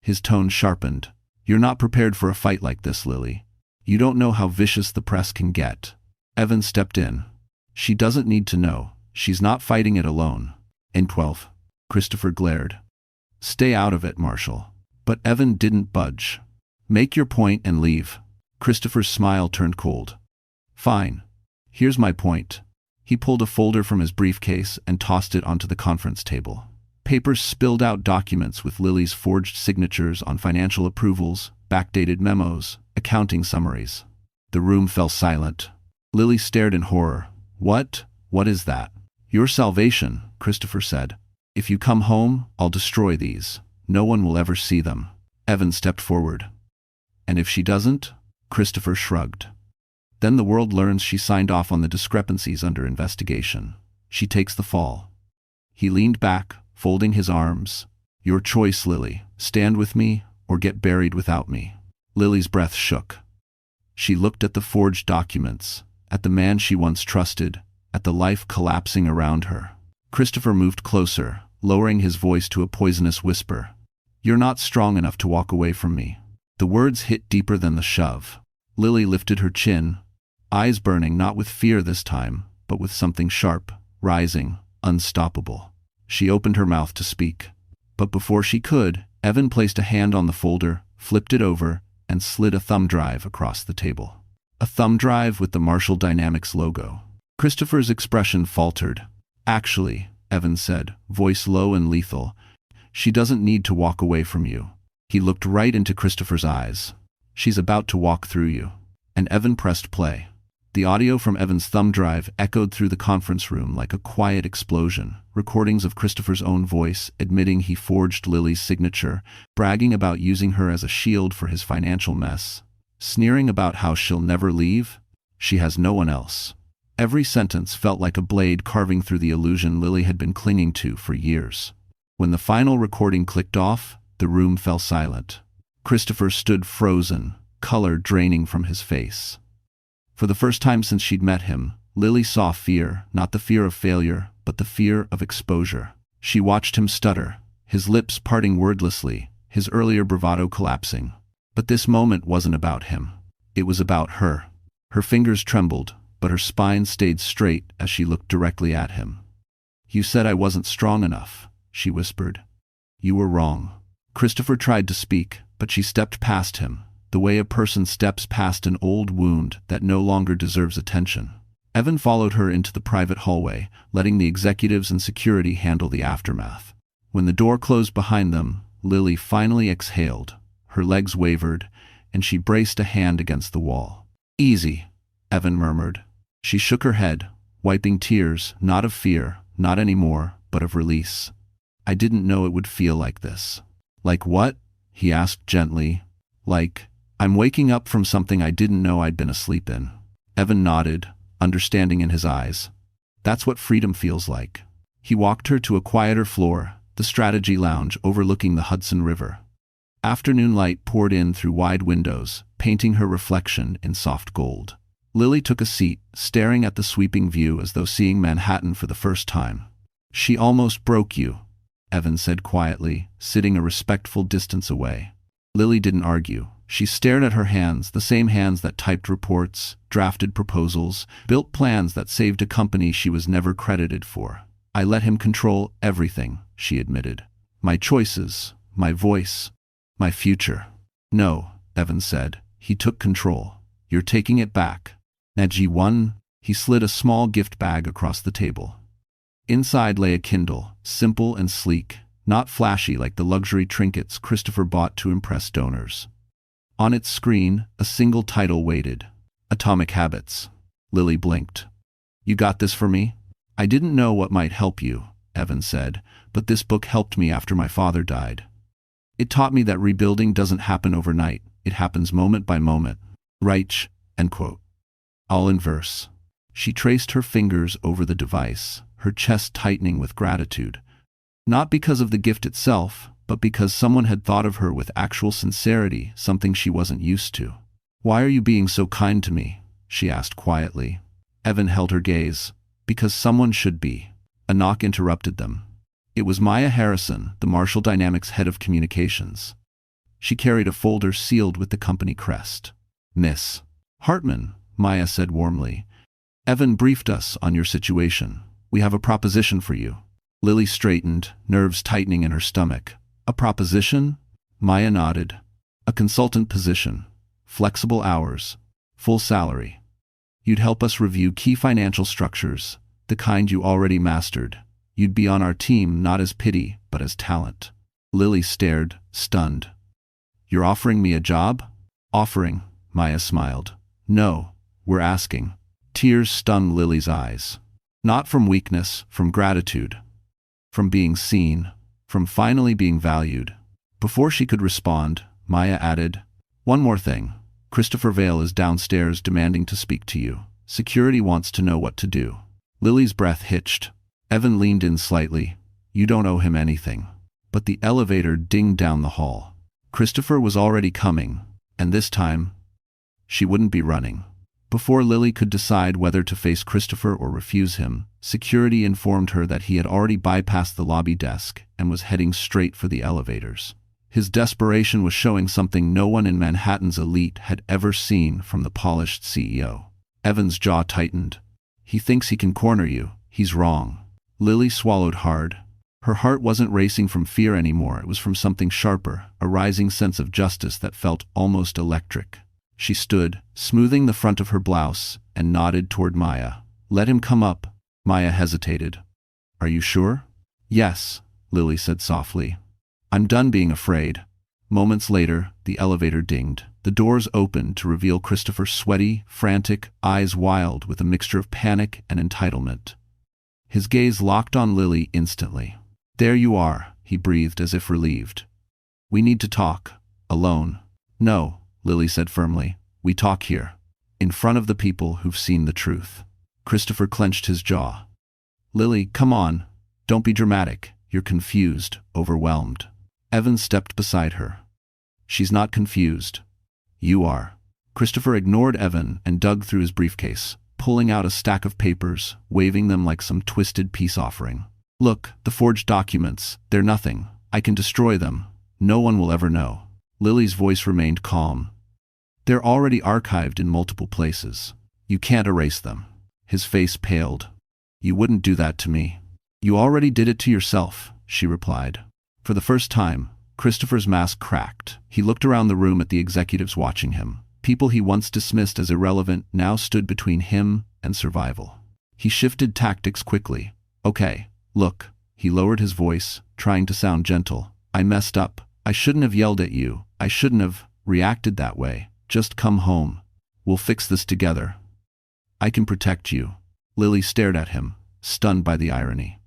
His tone sharpened. "You're not prepared for a fight like this, Lily. You don't know how vicious the press can get." Evan stepped in. "She doesn't need to know. She's not fighting it alone." "In 12. Christopher glared. "Stay out of it, Marshall." But Evan didn't budge. "Make your point and leave." Christopher's smile turned cold. "Fine. Here's my point." He pulled a folder from his briefcase and tossed it onto the conference table. Papers spilled out documents with Lily's forged signatures on financial approvals, backdated memos, accounting summaries. The room fell silent. Lily stared in horror. What is that?" "Your salvation," Christopher said. "If you come home, I'll destroy these. No one will ever see them." Evan stepped forward. "And if she doesn't?" Christopher shrugged. "Then the world learns she signed off on the discrepancies under investigation. She takes the fall." He leaned back, folding his arms. "Your choice, Lily. Stand with me, or get buried without me." Lily's breath shook. She looked at the forged documents, at the man she once trusted, at the life collapsing around her. Christopher moved closer, lowering his voice to a poisonous whisper. "You're not strong enough to walk away from me." The words hit deeper than the shove. Lily lifted her chin, eyes burning not with fear this time, but with something sharp, rising, unstoppable. She opened her mouth to speak. But before she could, Evan placed a hand on the folder, flipped it over, and slid a thumb drive across the table. A thumb drive with the Marshall Dynamics logo. Christopher's expression faltered. "Actually," Evan said, voice low and lethal, "she doesn't need to walk away from you." He looked right into Christopher's eyes. "She's about to walk through you." And Evan pressed play. The audio from Evan's thumb drive echoed through the conference room like a quiet explosion, recordings of Christopher's own voice admitting he forged Lily's signature, bragging about using her as a shield for his financial mess, sneering about how she'll never leave. She has no one else. Every sentence felt like a blade carving through the illusion Lily had been clinging to for years. When the final recording clicked off, the room fell silent. Christopher stood frozen, color draining from his face. For the first time since she'd met him, Lily saw fear, not the fear of failure, but the fear of exposure. She watched him stutter, his lips parting wordlessly, his earlier bravado collapsing. But this moment wasn't about him. It was about her. Her fingers trembled, but her spine stayed straight as she looked directly at him. "You said I wasn't strong enough," she whispered. "You were wrong." Christopher tried to speak, but she stepped past him, the way a person steps past an old wound that no longer deserves attention. Evan followed her into the private hallway, letting the executives and security handle the aftermath. When the door closed behind them, Lily finally exhaled. Her legs wavered, and she braced a hand against the wall. "Easy," Evan murmured. She shook her head, wiping tears, not of fear, not anymore, but of release. "I didn't know it would feel like this." "Like what?" he asked gently. "Like, I'm waking up from something I didn't know I'd been asleep in." Evan nodded, understanding in his eyes. "That's what freedom feels like." He walked her to a quieter floor, the strategy lounge overlooking the Hudson River. Afternoon light poured in through wide windows, painting her reflection in soft gold. Lily took a seat, staring at the sweeping view as though seeing Manhattan for the first time. "She almost broke you," Evan said quietly, sitting a respectful distance away. Lily didn't argue. She stared at her hands, the same hands that typed reports, drafted proposals, built plans that saved a company she was never credited for. "I let him control everything," she admitted. "My choices, my voice, my future." "No," Evan said. "He took control. You're taking it back." Najee, he slid a small gift bag across the table. Inside lay a Kindle, simple and sleek, not flashy like the luxury trinkets Christopher bought to impress donors. On its screen, a single title waited: Atomic Habits. Lily blinked. "You got this for me?" "I didn't know what might help you," Evan said, "but this book helped me after my father died. It taught me that rebuilding doesn't happen overnight. It happens moment by moment." Reich, end quote. All in verse. She traced her fingers over the device, her chest tightening with gratitude. Not because of the gift itself, but because someone had thought of her with actual sincerity, something she wasn't used to. "Why are you being so kind to me?" she asked quietly. Evan held her gaze. "Because someone should be." A knock interrupted them. It was Maya Harrison, the Marshall Dynamics head of communications. She carried a folder sealed with the company crest. "Miss Hartman," Maya said warmly, "Evan briefed us on your situation. We have a proposition for you." Lily straightened, nerves tightening in her stomach. "A proposition?" Maya nodded. "A consultant position. Flexible hours. Full salary. You'd help us review key financial structures, the kind you already mastered. You'd be on our team not as pity, but as talent." Lily stared, stunned. "You're offering me a job?" "Offering," Maya smiled. "No, we're asking." Tears stung Lily's eyes. Not from weakness, from gratitude. From being seen. From finally being valued. Before she could respond, Maya added, "One more thing. Christopher Vale is downstairs demanding to speak to you. Security wants to know what to do." Lily's breath hitched. Evan leaned in slightly. "You don't owe him anything." But the elevator dinged down the hall. Christopher was already coming, and this time, she wouldn't be running. Before Lily could decide whether to face Christopher or refuse him, security informed her that he had already bypassed the lobby desk and was heading straight for the elevators. His desperation was showing something no one in Manhattan's elite had ever seen from the polished CEO. Evan's jaw tightened. "He thinks he can corner you. He's wrong." Lily swallowed hard. Her heart wasn't racing from fear anymore. It was from something sharper, a rising sense of justice that felt almost electric. She stood, smoothing the front of her blouse, and nodded toward Maya. "Let him come up." Maya hesitated. "Are you sure?" "Yes," Lily said softly. "I'm done being afraid." Moments later, the elevator dinged. The doors opened to reveal Christopher sweaty, frantic, eyes wild with a mixture of panic and entitlement. His gaze locked on Lily instantly. "There you are," he breathed as if relieved. "We need to talk. Alone." "No," Lily said firmly. "We talk here. In front of the people who've seen the truth." Christopher clenched his jaw. "Lily, come on. Don't be dramatic. You're confused, overwhelmed." Evan stepped beside her. "She's not confused. You are." Christopher ignored Evan and dug through his briefcase, pulling out a stack of papers, waving them like some twisted peace offering. "Look, the forged documents. They're nothing. I can destroy them. No one will ever know." Lily's voice remained calm. "They're already archived in multiple places. You can't erase them." His face paled. "You wouldn't do that to me." "You already did it to yourself," she replied. For the first time, Christopher's mask cracked. He looked around the room at the executives watching him. People he once dismissed as irrelevant now stood between him and survival. He shifted tactics quickly. "Okay, look." He lowered his voice, trying to sound gentle. "I messed up. I shouldn't have yelled at you. I shouldn't have reacted that way. Just come home. We'll fix this together. I can protect you." Lily stared at him, stunned by the irony.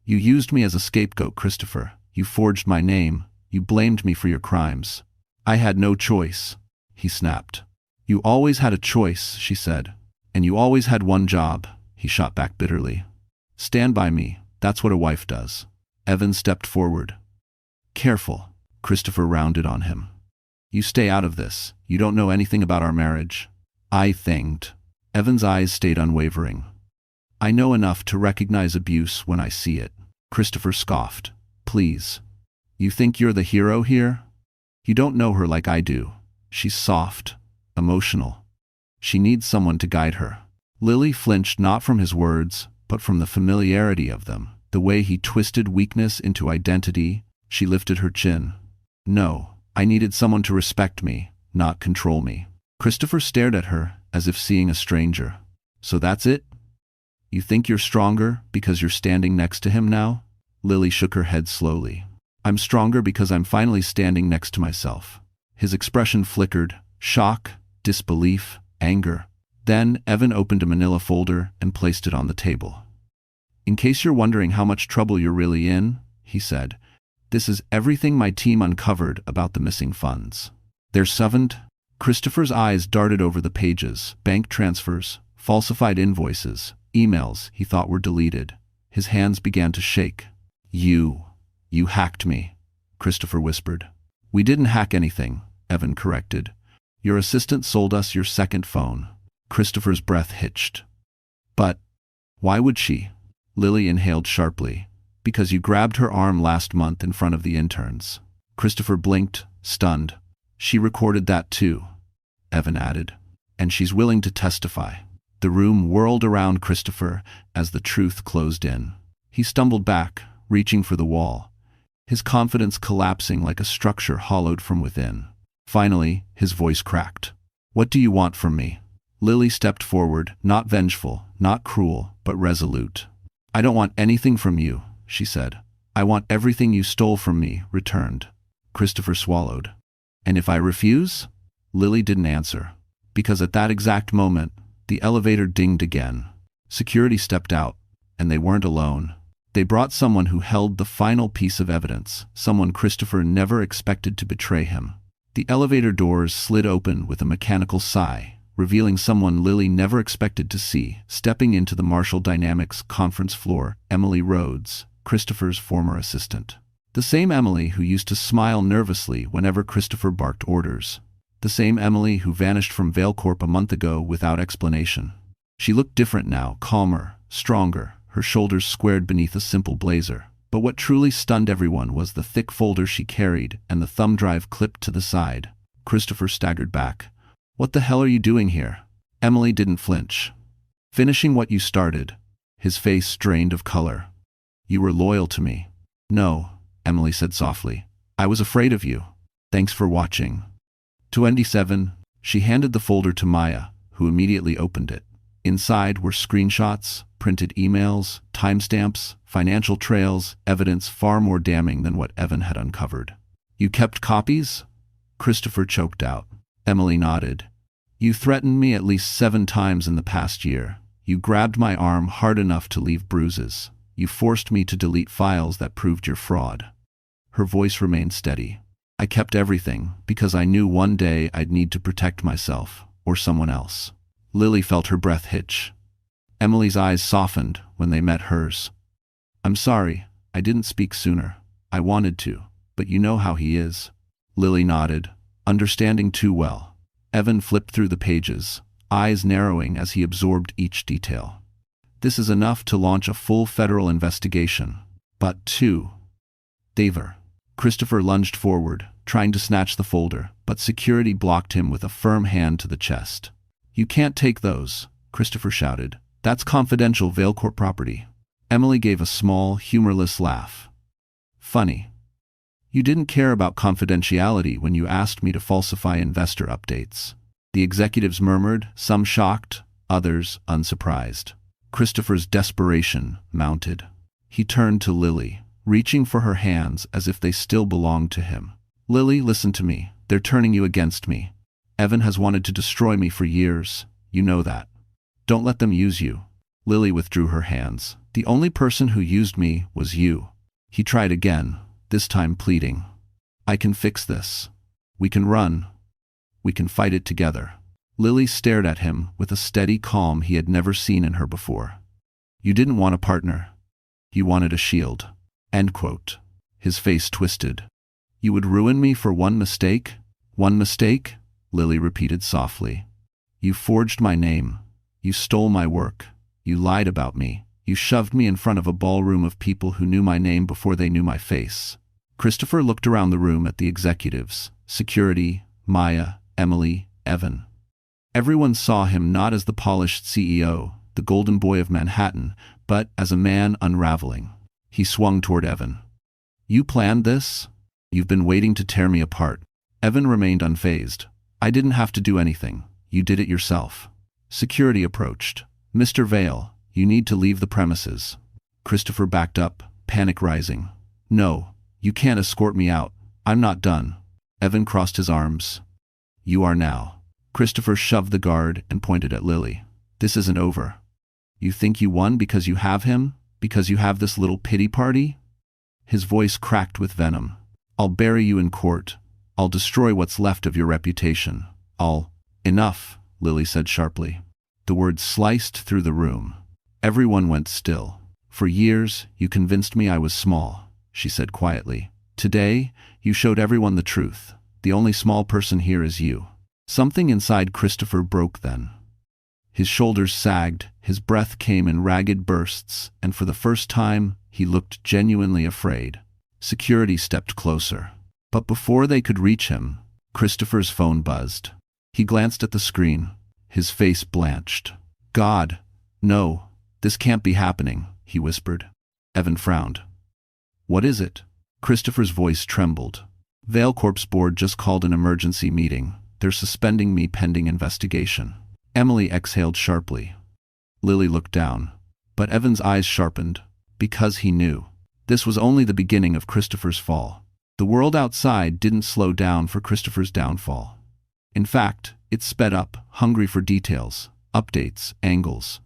"You used me as a scapegoat, Christopher. You forged my name. You blamed me for your crimes." "I had no choice," he snapped. "You always had a choice," she said. "And you always had one job," he shot back bitterly. "Stand by me. That's what a wife does." Evan stepped forward. "Careful." Christopher rounded on him. You stay out of this. You don't know anything about our marriage. I thinged. Evan's eyes stayed unwavering. I know enough to recognize abuse when I see it. Christopher scoffed. Please. You think you're the hero here? You don't know her like I do. She's soft, emotional. She needs someone to guide her. Lily flinched not from his words, but from the familiarity of them, the way he twisted weakness into identity. She lifted her chin. No, I needed someone to respect me, not control me. Christopher stared at her, as if seeing a stranger. So that's it? You think you're stronger because you're standing next to him now? Lily shook her head slowly. I'm stronger because I'm finally standing next to myself. His expression flickered, shock, disbelief, anger. Then Evan opened a manila folder and placed it on the table. In case you're wondering how much trouble you're really in, he said, this is everything my team uncovered about the missing funds. They're severed. Christopher's eyes darted over the pages, bank transfers, falsified invoices, emails he thought were deleted. His hands began to shake. You hacked me, Christopher whispered. We didn't hack anything, Evan corrected. Your assistant sold us your second phone. Christopher's breath hitched. But why would she? Lily inhaled sharply. Because you grabbed her arm last month in front of the interns. Christopher blinked, stunned. She recorded that too, Evan added. And she's willing to testify. The room whirled around Christopher as the truth closed in. He stumbled back, reaching for the wall, his confidence collapsing like a structure hollowed from within. Finally, his voice cracked. What do you want from me? Lily stepped forward, not vengeful, not cruel, but resolute. I don't want anything from you, she said. I want everything you stole from me returned. Christopher swallowed. And if I refuse? Lily didn't answer, because at that exact moment, the elevator dinged again. Security stepped out, and they weren't alone. They brought someone who held the final piece of evidence, someone Christopher never expected to betray him. The elevator doors slid open with a mechanical sigh, revealing someone Lily never expected to see. Stepping into the Marshall Dynamics conference floor, Emily Rhodes, Christopher's former assistant. The same Emily who used to smile nervously whenever Christopher barked orders. The same Emily who vanished from Vailcorp a month ago without explanation. She looked different now, calmer, stronger, her shoulders squared beneath a simple blazer. But what truly stunned everyone was the thick folder she carried and the thumb drive clipped to the side. Christopher staggered back. What the hell are you doing here? Emily didn't flinch. Finishing what you started. His face drained of color. You were loyal to me. No, Emily said softly. I was afraid of you. Thanks for watching. 27. She handed the folder to Maya, who immediately opened it. Inside were screenshots, printed emails, timestamps, financial trails, evidence far more damning than what Evan had uncovered. You kept copies? Christopher choked out. Emily nodded. You threatened me at least 7 times in the past year. You grabbed my arm hard enough to leave bruises. You forced me to delete files that proved your fraud. Her voice remained steady. I kept everything because I knew one day I'd need to protect myself or someone else. Lily felt her breath hitch. Emily's eyes softened when they met hers. I'm sorry, I didn't speak sooner. I wanted to, but you know how he is. Lily nodded, understanding too well. Evan flipped through the pages, eyes narrowing as he absorbed each detail. This is enough to launch a full federal investigation. But 2. Daver. Christopher lunged forward, trying to snatch the folder, but security blocked him with a firm hand to the chest. You can't take those, Christopher shouted. That's confidential Vailcorp property. Emily gave a small, humorless laugh. Funny. You didn't care about confidentiality when you asked me to falsify investor updates. The executives murmured, some shocked, others unsurprised. Christopher's desperation mounted. He turned to Lily, reaching for her hands as if they still belonged to him. Lily, listen to me. They're turning you against me. Evan has wanted to destroy me for years. You know that. Don't let them use you. Lily withdrew her hands. The only person who used me was you. He tried again, this time pleading. I can fix this. We can run. We can fight it together. Lily stared at him with a steady calm he had never seen in her before. You didn't want a partner. You wanted a shield. End quote. His face twisted. You would ruin me for one mistake? One mistake? Lily repeated softly. You forged my name. You stole my work. You lied about me. You shoved me in front of a ballroom of people who knew my name before they knew my face. Christopher looked around the room at the executives, security, Maya, Emily, Evan. Everyone saw him not as the polished CEO, the golden boy of Manhattan, but as a man unraveling. He swung toward Evan. You planned this? You've been waiting to tear me apart. Evan remained unfazed. I didn't have to do anything. You did it yourself. Security approached. Mr. Vale, you need to leave the premises. Christopher backed up, panic rising. No, you can't escort me out. I'm not done. Evan crossed his arms. You are now. Christopher shoved the guard and pointed at Lily. This isn't over. You think you won because you have him? Because you have this little pity party? His voice cracked with venom. I'll bury you in court. I'll destroy what's left of your reputation. Enough, Lily said sharply. The words sliced through the room. Everyone went still. For years, you convinced me I was small, she said quietly. Today, you showed everyone the truth. The only small person here is you. Something inside Christopher broke then. His shoulders sagged, his breath came in ragged bursts, and for the first time, he looked genuinely afraid. Security stepped closer. But before they could reach him, Christopher's phone buzzed. He glanced at the screen. His face blanched. God, no, this can't be happening, he whispered. Evan frowned. What is it? Christopher's voice trembled. Vale Corp's board just called an emergency meeting. They're suspending me pending investigation. Emily exhaled sharply. Lily looked down. But Evan's eyes sharpened. Because he knew. This was only the beginning of Christopher's fall. The world outside didn't slow down for Christopher's downfall. In fact, it sped up, hungry for details, updates, angles.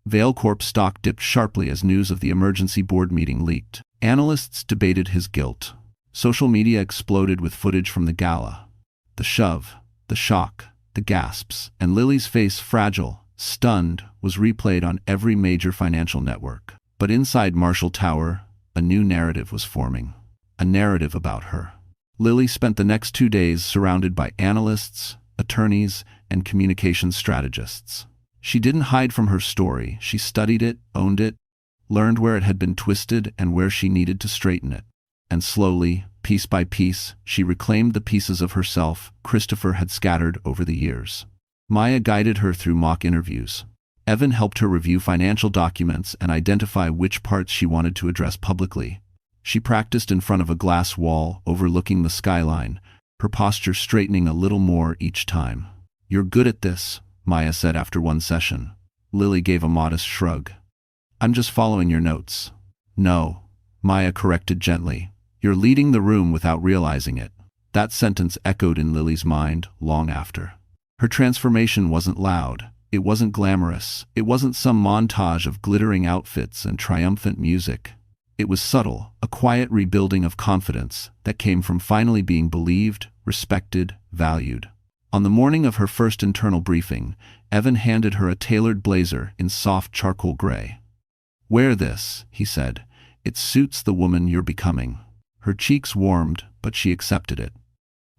Vale Corp's stock dipped sharply as news of the emergency board meeting leaked. Analysts debated his guilt. Social media exploded with footage from the gala. The shove, the shock, the gasps, and Lily's face, fragile, stunned, was replayed on every major financial network. But inside Marshall Tower, a new narrative was forming. A narrative about her. Lily spent the next 2 days surrounded by analysts, attorneys, and communications strategists. She didn't hide from her story. She studied it, owned it, learned where it had been twisted and where she needed to straighten it. And slowly, piece by piece, she reclaimed the pieces of herself Christopher had scattered over the years. Maya guided her through mock interviews. Evan helped her review financial documents and identify which parts she wanted to address publicly. She practiced in front of a glass wall overlooking the skyline, her posture straightening a little more each time. You're good at this, Maya said after one session. Lily gave a modest shrug. I'm just following your notes. No, Maya corrected gently. You're leading the room without realizing it. That sentence echoed in Lily's mind long after. Her transformation wasn't loud. It wasn't glamorous. It wasn't some montage of glittering outfits and triumphant music. It was subtle, a quiet rebuilding of confidence that came from finally being believed, respected, valued. On the morning of her first internal briefing, Evan handed her a tailored blazer in soft charcoal gray. Wear this, he said. It suits the woman you're becoming. Her cheeks warmed, but she accepted it.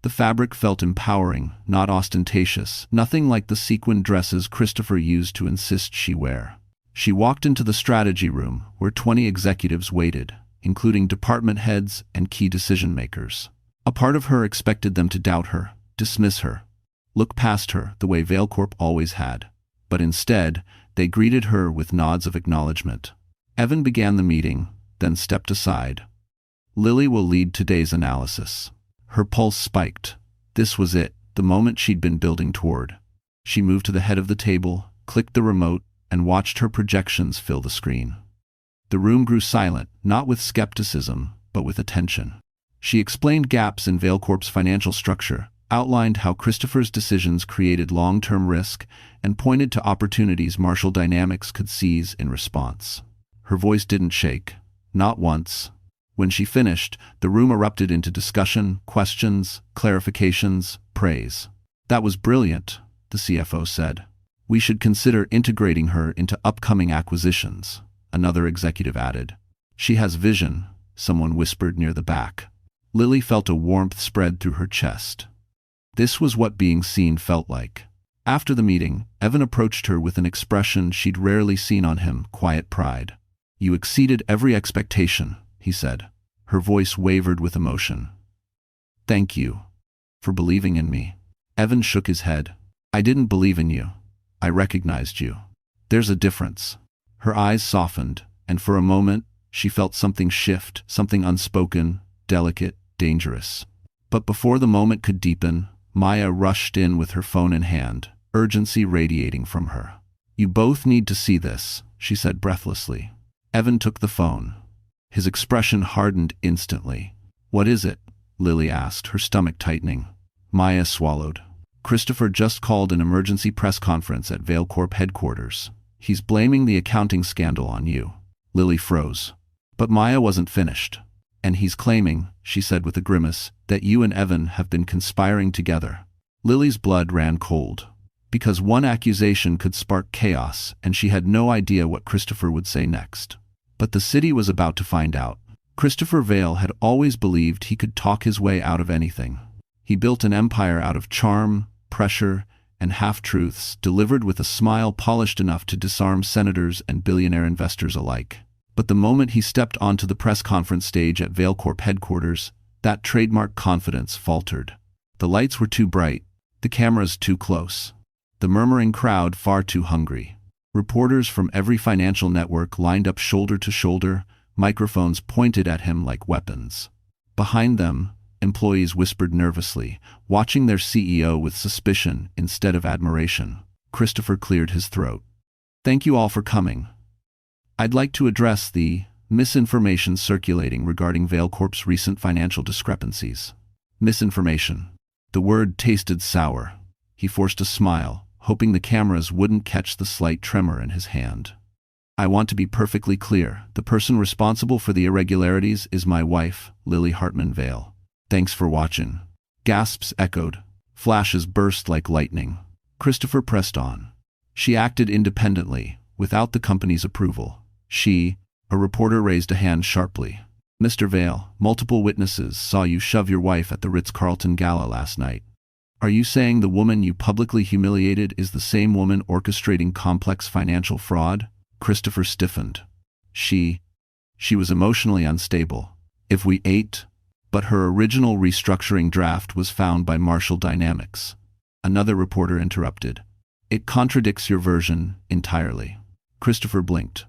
The fabric felt empowering, not ostentatious, nothing like the sequined dresses Christopher used to insist she wear. She walked into the strategy room, where 20 executives waited, including department heads and key decision-makers. A part of her expected them to doubt her, dismiss her, look past her the way Vale Corp always had. But instead, they greeted her with nods of acknowledgement. Evan began the meeting, then stepped aside. Lily will lead today's analysis. Her pulse spiked. This was it, the moment she'd been building toward. She moved to the head of the table, clicked the remote, and watched her projections fill the screen. The room grew silent, not with skepticism, but with attention. She explained gaps in Vale Corp's financial structure, outlined how Christopher's decisions created long-term risk, and pointed to opportunities Marshall Dynamics could seize in response. Her voice didn't shake. Not once. When she finished, the room erupted into discussion, questions, clarifications, praise. That was brilliant, the CFO said. We should consider integrating her into upcoming acquisitions, another executive added. She has vision, someone whispered near the back. Lily felt a warmth spread through her chest. This was what being seen felt like. After the meeting, Evan approached her with an expression she'd rarely seen on him, quiet pride. "You exceeded every expectation," he said. Her voice wavered with emotion. "Thank you for believing in me." Evan shook his head. "I didn't believe in you. I recognized you. There's a difference." Her eyes softened, and for a moment, she felt something shift, something unspoken, delicate, dangerous. But before the moment could deepen, Maya rushed in with her phone in hand, urgency radiating from her. "You both need to see this," she said breathlessly. Evan took the phone. His expression hardened instantly. "What is it?" Lily asked, her stomach tightening. Maya swallowed. "Christopher just called an emergency press conference at ValeCorp headquarters. He's blaming the accounting scandal on you." Lily froze. But Maya wasn't finished. "And he's claiming," she said with a grimace, "that you and Evan have been conspiring together." Lily's blood ran cold. Because one accusation could spark chaos, and she had no idea what Christopher would say next. But the city was about to find out. Christopher Vale had always believed he could talk his way out of anything. He built an empire out of charm, pressure, and half-truths, delivered with a smile polished enough to disarm senators and billionaire investors alike. But the moment he stepped onto the press conference stage at ValeCorp headquarters, that trademark confidence faltered. The lights were too bright, the cameras too close, the murmuring crowd far too hungry. Reporters from every financial network lined up shoulder to shoulder, microphones pointed at him like weapons. Behind them, employees whispered nervously, watching their CEO with suspicion instead of admiration. Christopher cleared his throat. "Thank you all for coming. I'd like to address the misinformation circulating regarding ValeCorp's recent financial discrepancies." Misinformation. The word tasted sour. He forced a smile, hoping the cameras wouldn't catch the slight tremor in his hand. "I want to be perfectly clear. The person responsible for the irregularities is my wife, Lily Hartman Vale. Thanks for watching." Gasps echoed. Flashes burst like lightning. Christopher pressed on. "She acted independently, without the company's approval. A reporter raised a hand sharply. "Mr. Vale, multiple witnesses saw you shove your wife at the Ritz-Carlton gala last night. Are you saying the woman you publicly humiliated is the same woman orchestrating complex financial fraud?" Christopher stiffened. She was emotionally unstable. "If we ate," but her original restructuring draft was found by Marshall Dynamics. Another reporter interrupted. "It contradicts your version entirely." Christopher blinked.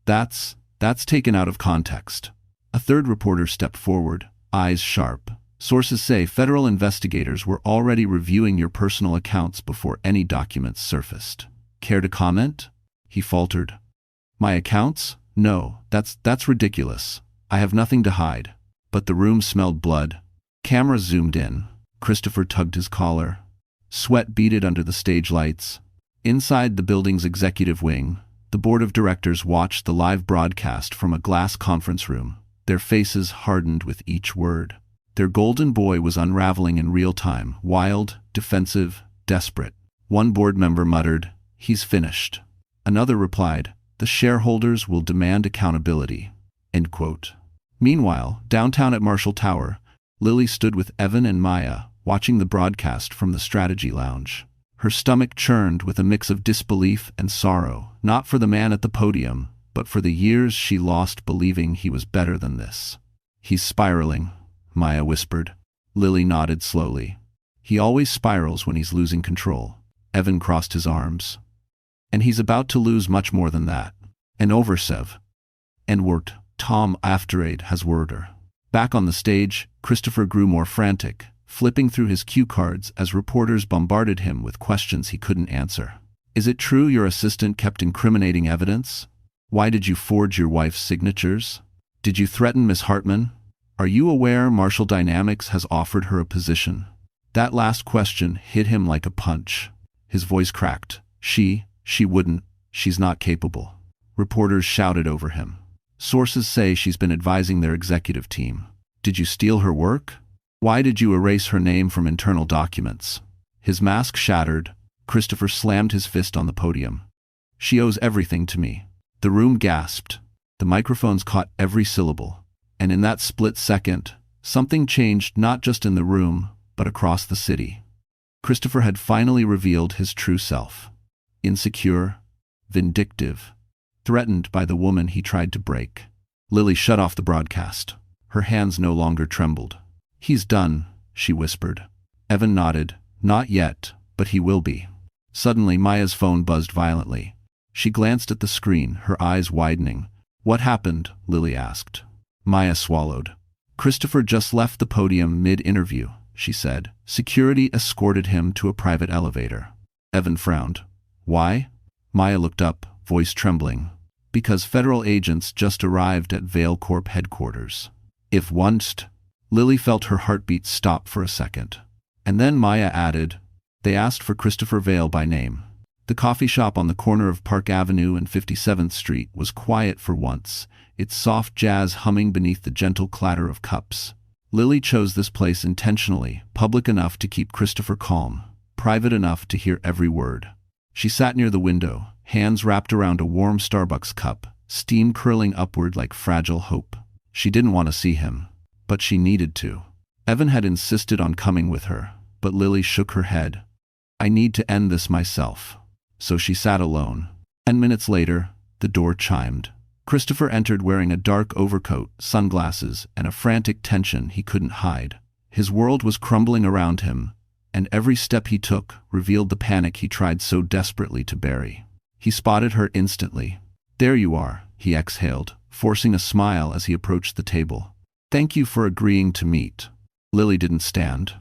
That's taken out of context." A third reporter stepped forward, eyes sharp. "Sources say federal investigators were already reviewing your personal accounts before any documents surfaced. Care to comment?" He faltered. "My accounts? No, that's ridiculous. I have nothing to hide." But the room smelled blood. Cameras zoomed in. Christopher tugged his collar. Sweat beaded under the stage lights. Inside the building's executive wing, the board of directors watched the live broadcast from a glass conference room, their faces hardened with each word. Their golden boy was unraveling in real time, wild, defensive, desperate. One board member muttered, "He's finished." Another replied, "The shareholders will demand accountability." End quote. Meanwhile, downtown at Marshall Tower, Lily stood with Evan and Maya, watching the broadcast from the strategy lounge. Her stomach churned with a mix of disbelief and sorrow, not for the man at the podium, but for the years she lost believing he was better than this. "He's spiraling," Maya whispered. Lily nodded slowly. "He always spirals when he's losing control." Evan crossed his arms. "And he's about to lose much more than that. And Oversev. And Wirt, Tom Afterade has word her." Back on the stage, Christopher grew more frantic, flipping through his cue cards as reporters bombarded him with questions he couldn't answer. "Is it true your assistant kept incriminating evidence? Why did you forge your wife's signatures? Did you threaten Miss Hartman? Are you aware Marshall Dynamics has offered her a position?" That last question hit him like a punch. His voice cracked. She wouldn't. She's not capable." Reporters shouted over him. "Sources say she's been advising their executive team." "Did you steal her work? Why did you erase her name from internal documents?" His mask shattered. Christopher slammed his fist on the podium. "She owes everything to me." The room gasped. The microphones caught every syllable. And in that split second, Something changed not just in the room, but across the city. Christopher had finally revealed his true self. Insecure, vindictive, threatened by the woman he tried to break. Lily shut off the broadcast. Her hands no longer trembled. "He's done," she whispered. Evan nodded. "Not yet, but he will be." Suddenly Maya's phone buzzed violently. She glanced at the screen, her eyes widening. "What happened?" Lily asked. Maya swallowed. "Christopher just left the podium mid-interview," she said. "Security escorted him to a private elevator." Evan frowned. "Why?" Maya looked up, voice trembling. "Because federal agents just arrived at Vale Corp headquarters." "If once..." Lily felt her heartbeat stop for a second. And then Maya added, "They asked for Christopher Vale by name." The coffee shop on the corner of Park Avenue and 57th Street was quiet for once, its soft jazz humming beneath the gentle clatter of cups. Lily chose this place intentionally, public enough to keep Christopher calm, private enough to hear every word. She sat near the window, hands wrapped around a warm Starbucks cup, steam curling upward like fragile hope. She didn't want to see him, but she needed to. Evan had insisted on coming with her, but Lily shook her head. "I need to end this myself." So she sat alone. 10 minutes later, the door chimed. Christopher entered wearing a dark overcoat, sunglasses, and a frantic tension he couldn't hide. His world was crumbling around him, and every step he took revealed the panic he tried so desperately to bury. He spotted her instantly. "There you are," he exhaled, forcing a smile as he approached the table. "Thank you for agreeing to meet." Lily didn't stand.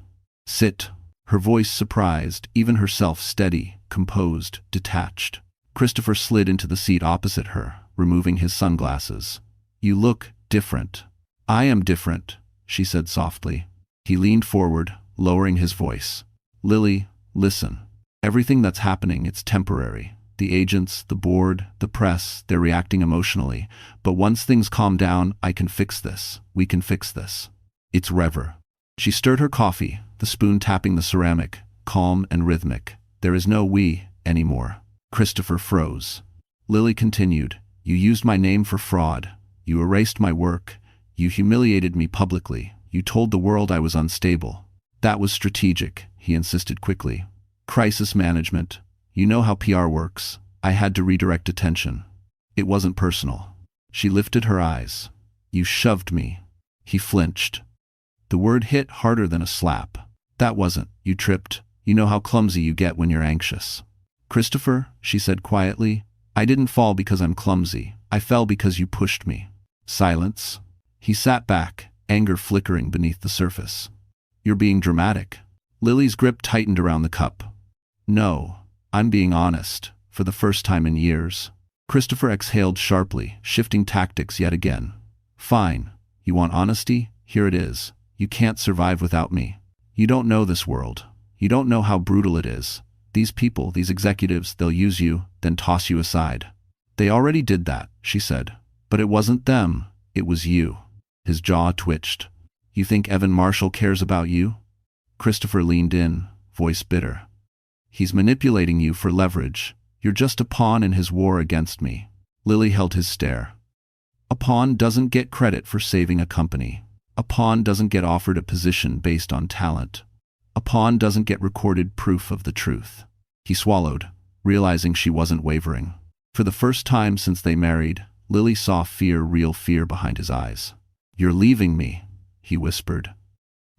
"Sit." Her voice surprised, even herself steady, composed, detached. Christopher slid into the seat opposite her, removing his sunglasses. "You look different." "I am different," she said softly. He leaned forward, lowering his voice. "Lily, listen. Everything that's happening, it's temporary. The agents, the board, the press, they're reacting emotionally. But once things calm down, I can fix this. We can fix this. It's Rever." She stirred her coffee, the spoon tapping the ceramic, calm and rhythmic. "There is no we anymore." Christopher froze. Lily continued, "You used my name for fraud. You erased my work. You humiliated me publicly. You told the world I was unstable." "That was strategic," he insisted quickly. "Crisis management. You know how PR works. I had to redirect attention. It wasn't personal." She lifted her eyes. "You shoved me." He flinched. The word hit harder than a slap. "That wasn't. You tripped. You know how clumsy you get when you're anxious." "Christopher," she said quietly, "I didn't fall because I'm clumsy. I fell because you pushed me." Silence. He sat back, anger flickering beneath the surface. "You're being dramatic." Lily's grip tightened around the cup. "No, I'm being honest, for the first time in years." Christopher exhaled sharply, shifting tactics yet again. "Fine. You want honesty? Here it is. You can't survive without me. You don't know this world. You don't know how brutal it is. These people, these executives, they'll use you, then toss you aside." "They already did that," she said. "But it wasn't them. It was you." His jaw twitched. "You think Evan Marshall cares about you?" Christopher leaned in, voice bitter. "He's manipulating you for leverage. You're just a pawn in his war against me." Lily held his stare. "A pawn doesn't get credit for saving a company. A pawn doesn't get offered a position based on talent. A pawn doesn't get recorded proof of the truth." He swallowed, realizing she wasn't wavering. For the first time since they married, Lily saw fear, real fear behind his eyes. "You're leaving me," he whispered.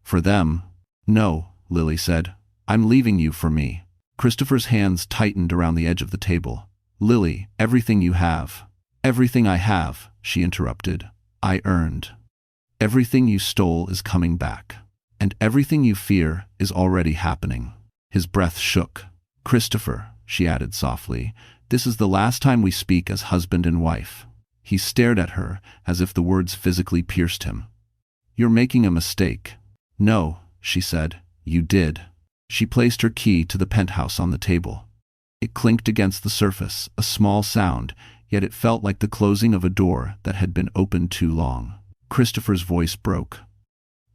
"For them?" "No," Lily said. "I'm leaving you for me." Christopher's hands tightened around the edge of the table. "Lily, everything you have." "Everything I have," she interrupted, "I earned. Everything you stole is coming back. And everything you fear is already happening." His breath shook. "Christopher," she added softly, "this is the last time we speak as husband and wife." He stared at her, as if the words physically pierced him. "You're making a mistake." "No," she said, "you did." She placed her key to the penthouse on the table. It clinked against the surface, a small sound, yet it felt like the closing of a door that had been opened too long. Christopher's voice broke.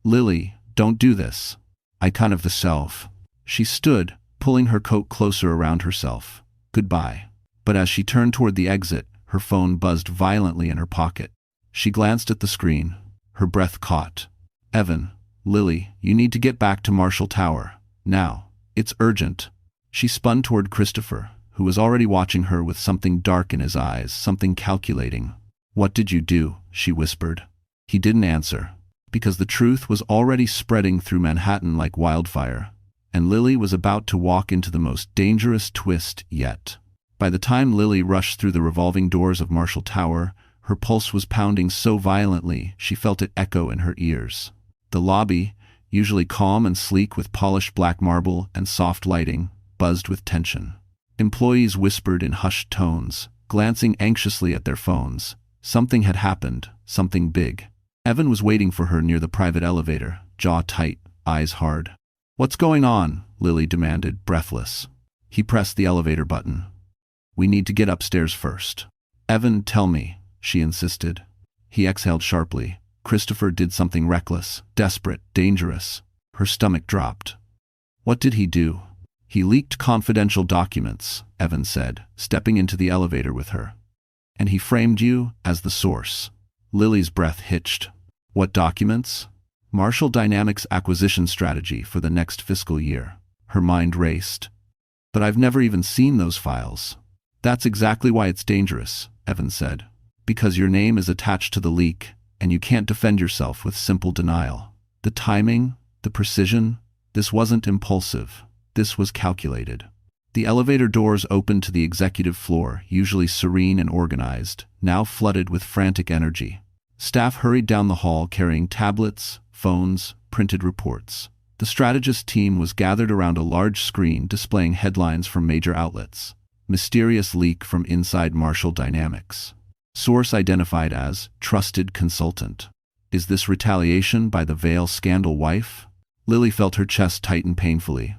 "Lily, don't do this. I kind of the self." She stood, pulling her coat closer around herself. "Goodbye." But as she turned toward the exit, her phone buzzed violently in her pocket. She glanced at the screen. Her breath caught. Evan, Lily, you need to get back to Marshall Tower. Now. It's urgent. She spun toward Christopher, who was already watching her with something dark in his eyes, something calculating. What did you do? She whispered. He didn't answer, because the truth was already spreading through Manhattan like wildfire, and Lily was about to walk into the most dangerous twist yet. By the time Lily rushed through the revolving doors of Marshall Tower, her pulse was pounding so violently she felt it echo in her ears. The lobby, usually calm and sleek with polished black marble and soft lighting, buzzed with tension. Employees whispered in hushed tones, glancing anxiously at their phones. Something had happened, something big. Evan was waiting for her near the private elevator, jaw tight, eyes hard. "What's going on?" Lily demanded, breathless. He pressed the elevator button. "We need to get upstairs first." "Evan, tell me," she insisted. He exhaled sharply. Christopher did something reckless, desperate, dangerous. Her stomach dropped. "What did he do?" "He leaked confidential documents," Evan said, stepping into the elevator with her. "And he framed you as the source." Lily's breath hitched. "What documents?" "Marshall Dynamics' acquisition strategy for the next fiscal year." Her mind raced. "But I've never even seen those files." "That's exactly why it's dangerous," Evan said. "Because your name is attached to the leak, and you can't defend yourself with simple denial. The timing, the precision, this wasn't impulsive. This was calculated." The elevator doors opened to the executive floor, usually serene and organized, now flooded with frantic energy. Staff hurried down the hall carrying tablets, phones, printed reports. The strategist team was gathered around a large screen displaying headlines from major outlets. Mysterious leak from inside Marshall Dynamics. Source identified as trusted consultant. Is this retaliation by the Vale scandal wife? Lily felt her chest tighten painfully.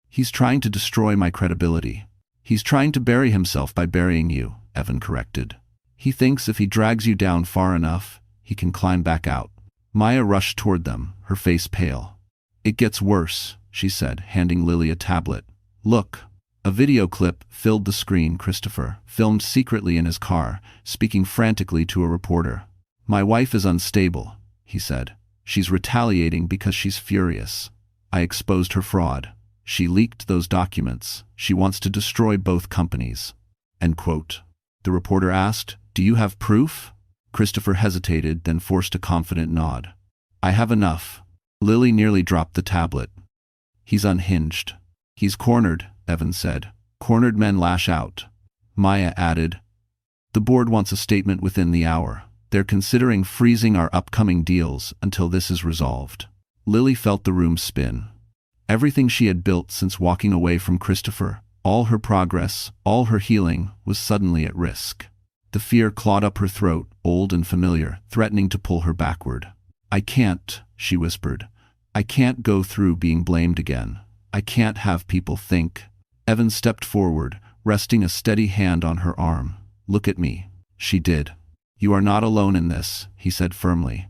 "He's trying to destroy my credibility." "He's trying to bury himself by burying you," Evan corrected. "He thinks if he drags you down far enough, he can climb back out." Maya rushed toward them, her face pale. "It gets worse," she said, handing Lily a tablet. "Look." A video clip filled the screen. Christopher, filmed secretly in his car, speaking frantically to a reporter. "My wife is unstable," he said. "She's retaliating because she's furious. I exposed her fraud. She leaked those documents. She wants to destroy both companies." End quote. The reporter asked, "Do you have proof?" Christopher hesitated, then forced a confident nod. "I have enough." Lily nearly dropped the tablet. "He's unhinged." "He's cornered," Evan said. "Cornered men lash out." Maya added, "The board wants a statement within the hour. They're considering freezing our upcoming deals until this is resolved." Lily felt the room spin. Everything she had built since walking away from Christopher, all her progress, all her healing, was suddenly at risk. The fear clawed up her throat, old and familiar, threatening to pull her backward. "I can't," she whispered. "I can't go through being blamed again. I can't have people think." Evan stepped forward, resting a steady hand on her arm. "Look at me." She did. "You are not alone in this," he said firmly.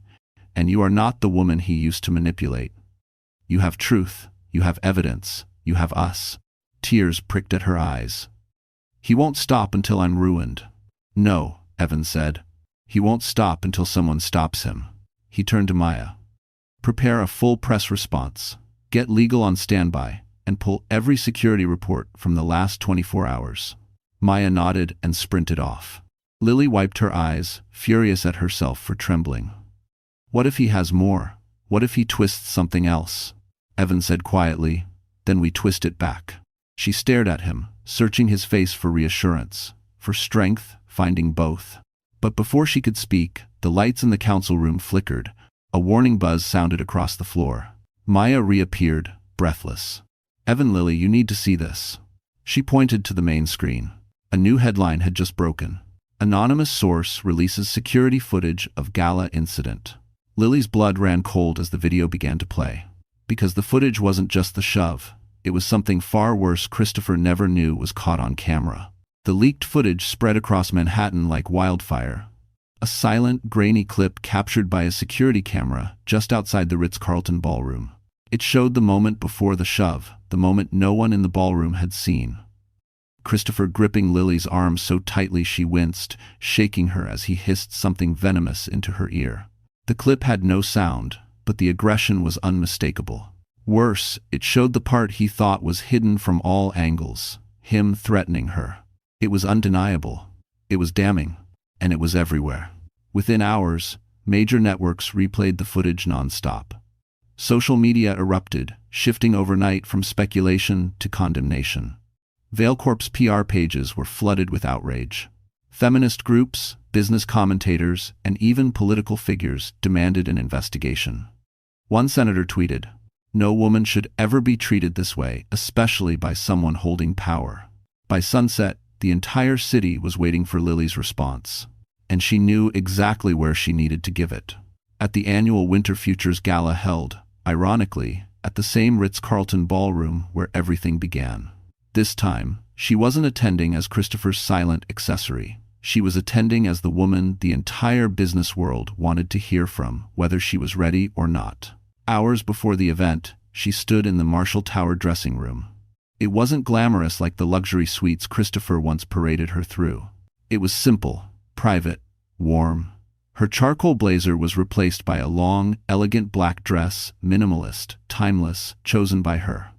"And you are not the woman he used to manipulate. You have truth, you have evidence, you have us." Tears pricked at her eyes. "He won't stop until I'm ruined." "No," Evan said. "He won't stop until someone stops him." He turned to Maya. "Prepare a full press response. Get legal on standby, and pull every security report from the last 24 hours. Maya nodded and sprinted off. Lily wiped her eyes, furious at herself for trembling. "What if he has more? What if he twists something else?" Evan said quietly, "Then we twist it back." She stared at him, searching his face for reassurance, for strength, finding both. But before she could speak, the lights in the council room flickered. A warning buzz sounded across the floor. Maya reappeared, breathless. "Evan, Lily, you need to see this." She pointed to the main screen. A new headline had just broken. "Anonymous source releases security footage of gala incident." Lily's blood ran cold as the video began to play. Because the footage wasn't just the shove. It was something far worse Christopher never knew was caught on camera. The leaked footage spread across Manhattan like wildfire. A silent, grainy clip captured by a security camera just outside the Ritz-Carlton ballroom. It showed the moment before the shove, the moment no one in the ballroom had seen. Christopher gripping Lily's arm so tightly she winced, shaking her as he hissed something venomous into her ear. The clip had no sound, but the aggression was unmistakable. Worse, it showed the part he thought was hidden from all angles, him threatening her. It was undeniable. It was damning. And it was everywhere. Within hours, major networks replayed the footage nonstop. Social media erupted, shifting overnight from speculation to condemnation. Veil Corp's PR pages were flooded with outrage. Feminist groups, business commentators, and even political figures demanded an investigation. One senator tweeted, "No woman should ever be treated this way, especially by someone holding power." By sunset, the entire city was waiting for Lily's response, and she knew exactly where she needed to give it. At the annual Winter Futures Gala held, ironically, at the same Ritz-Carlton ballroom where everything began. This time, she wasn't attending as Christopher's silent accessory. She was attending as the woman the entire business world wanted to hear from, whether she was ready or not. Hours before the event, she stood in the Marshall Tower dressing room. It wasn't glamorous like the luxury suites Christopher once paraded her through. It was simple, private, warm. Her charcoal blazer was replaced by a long, elegant black dress, minimalist, timeless, chosen by her.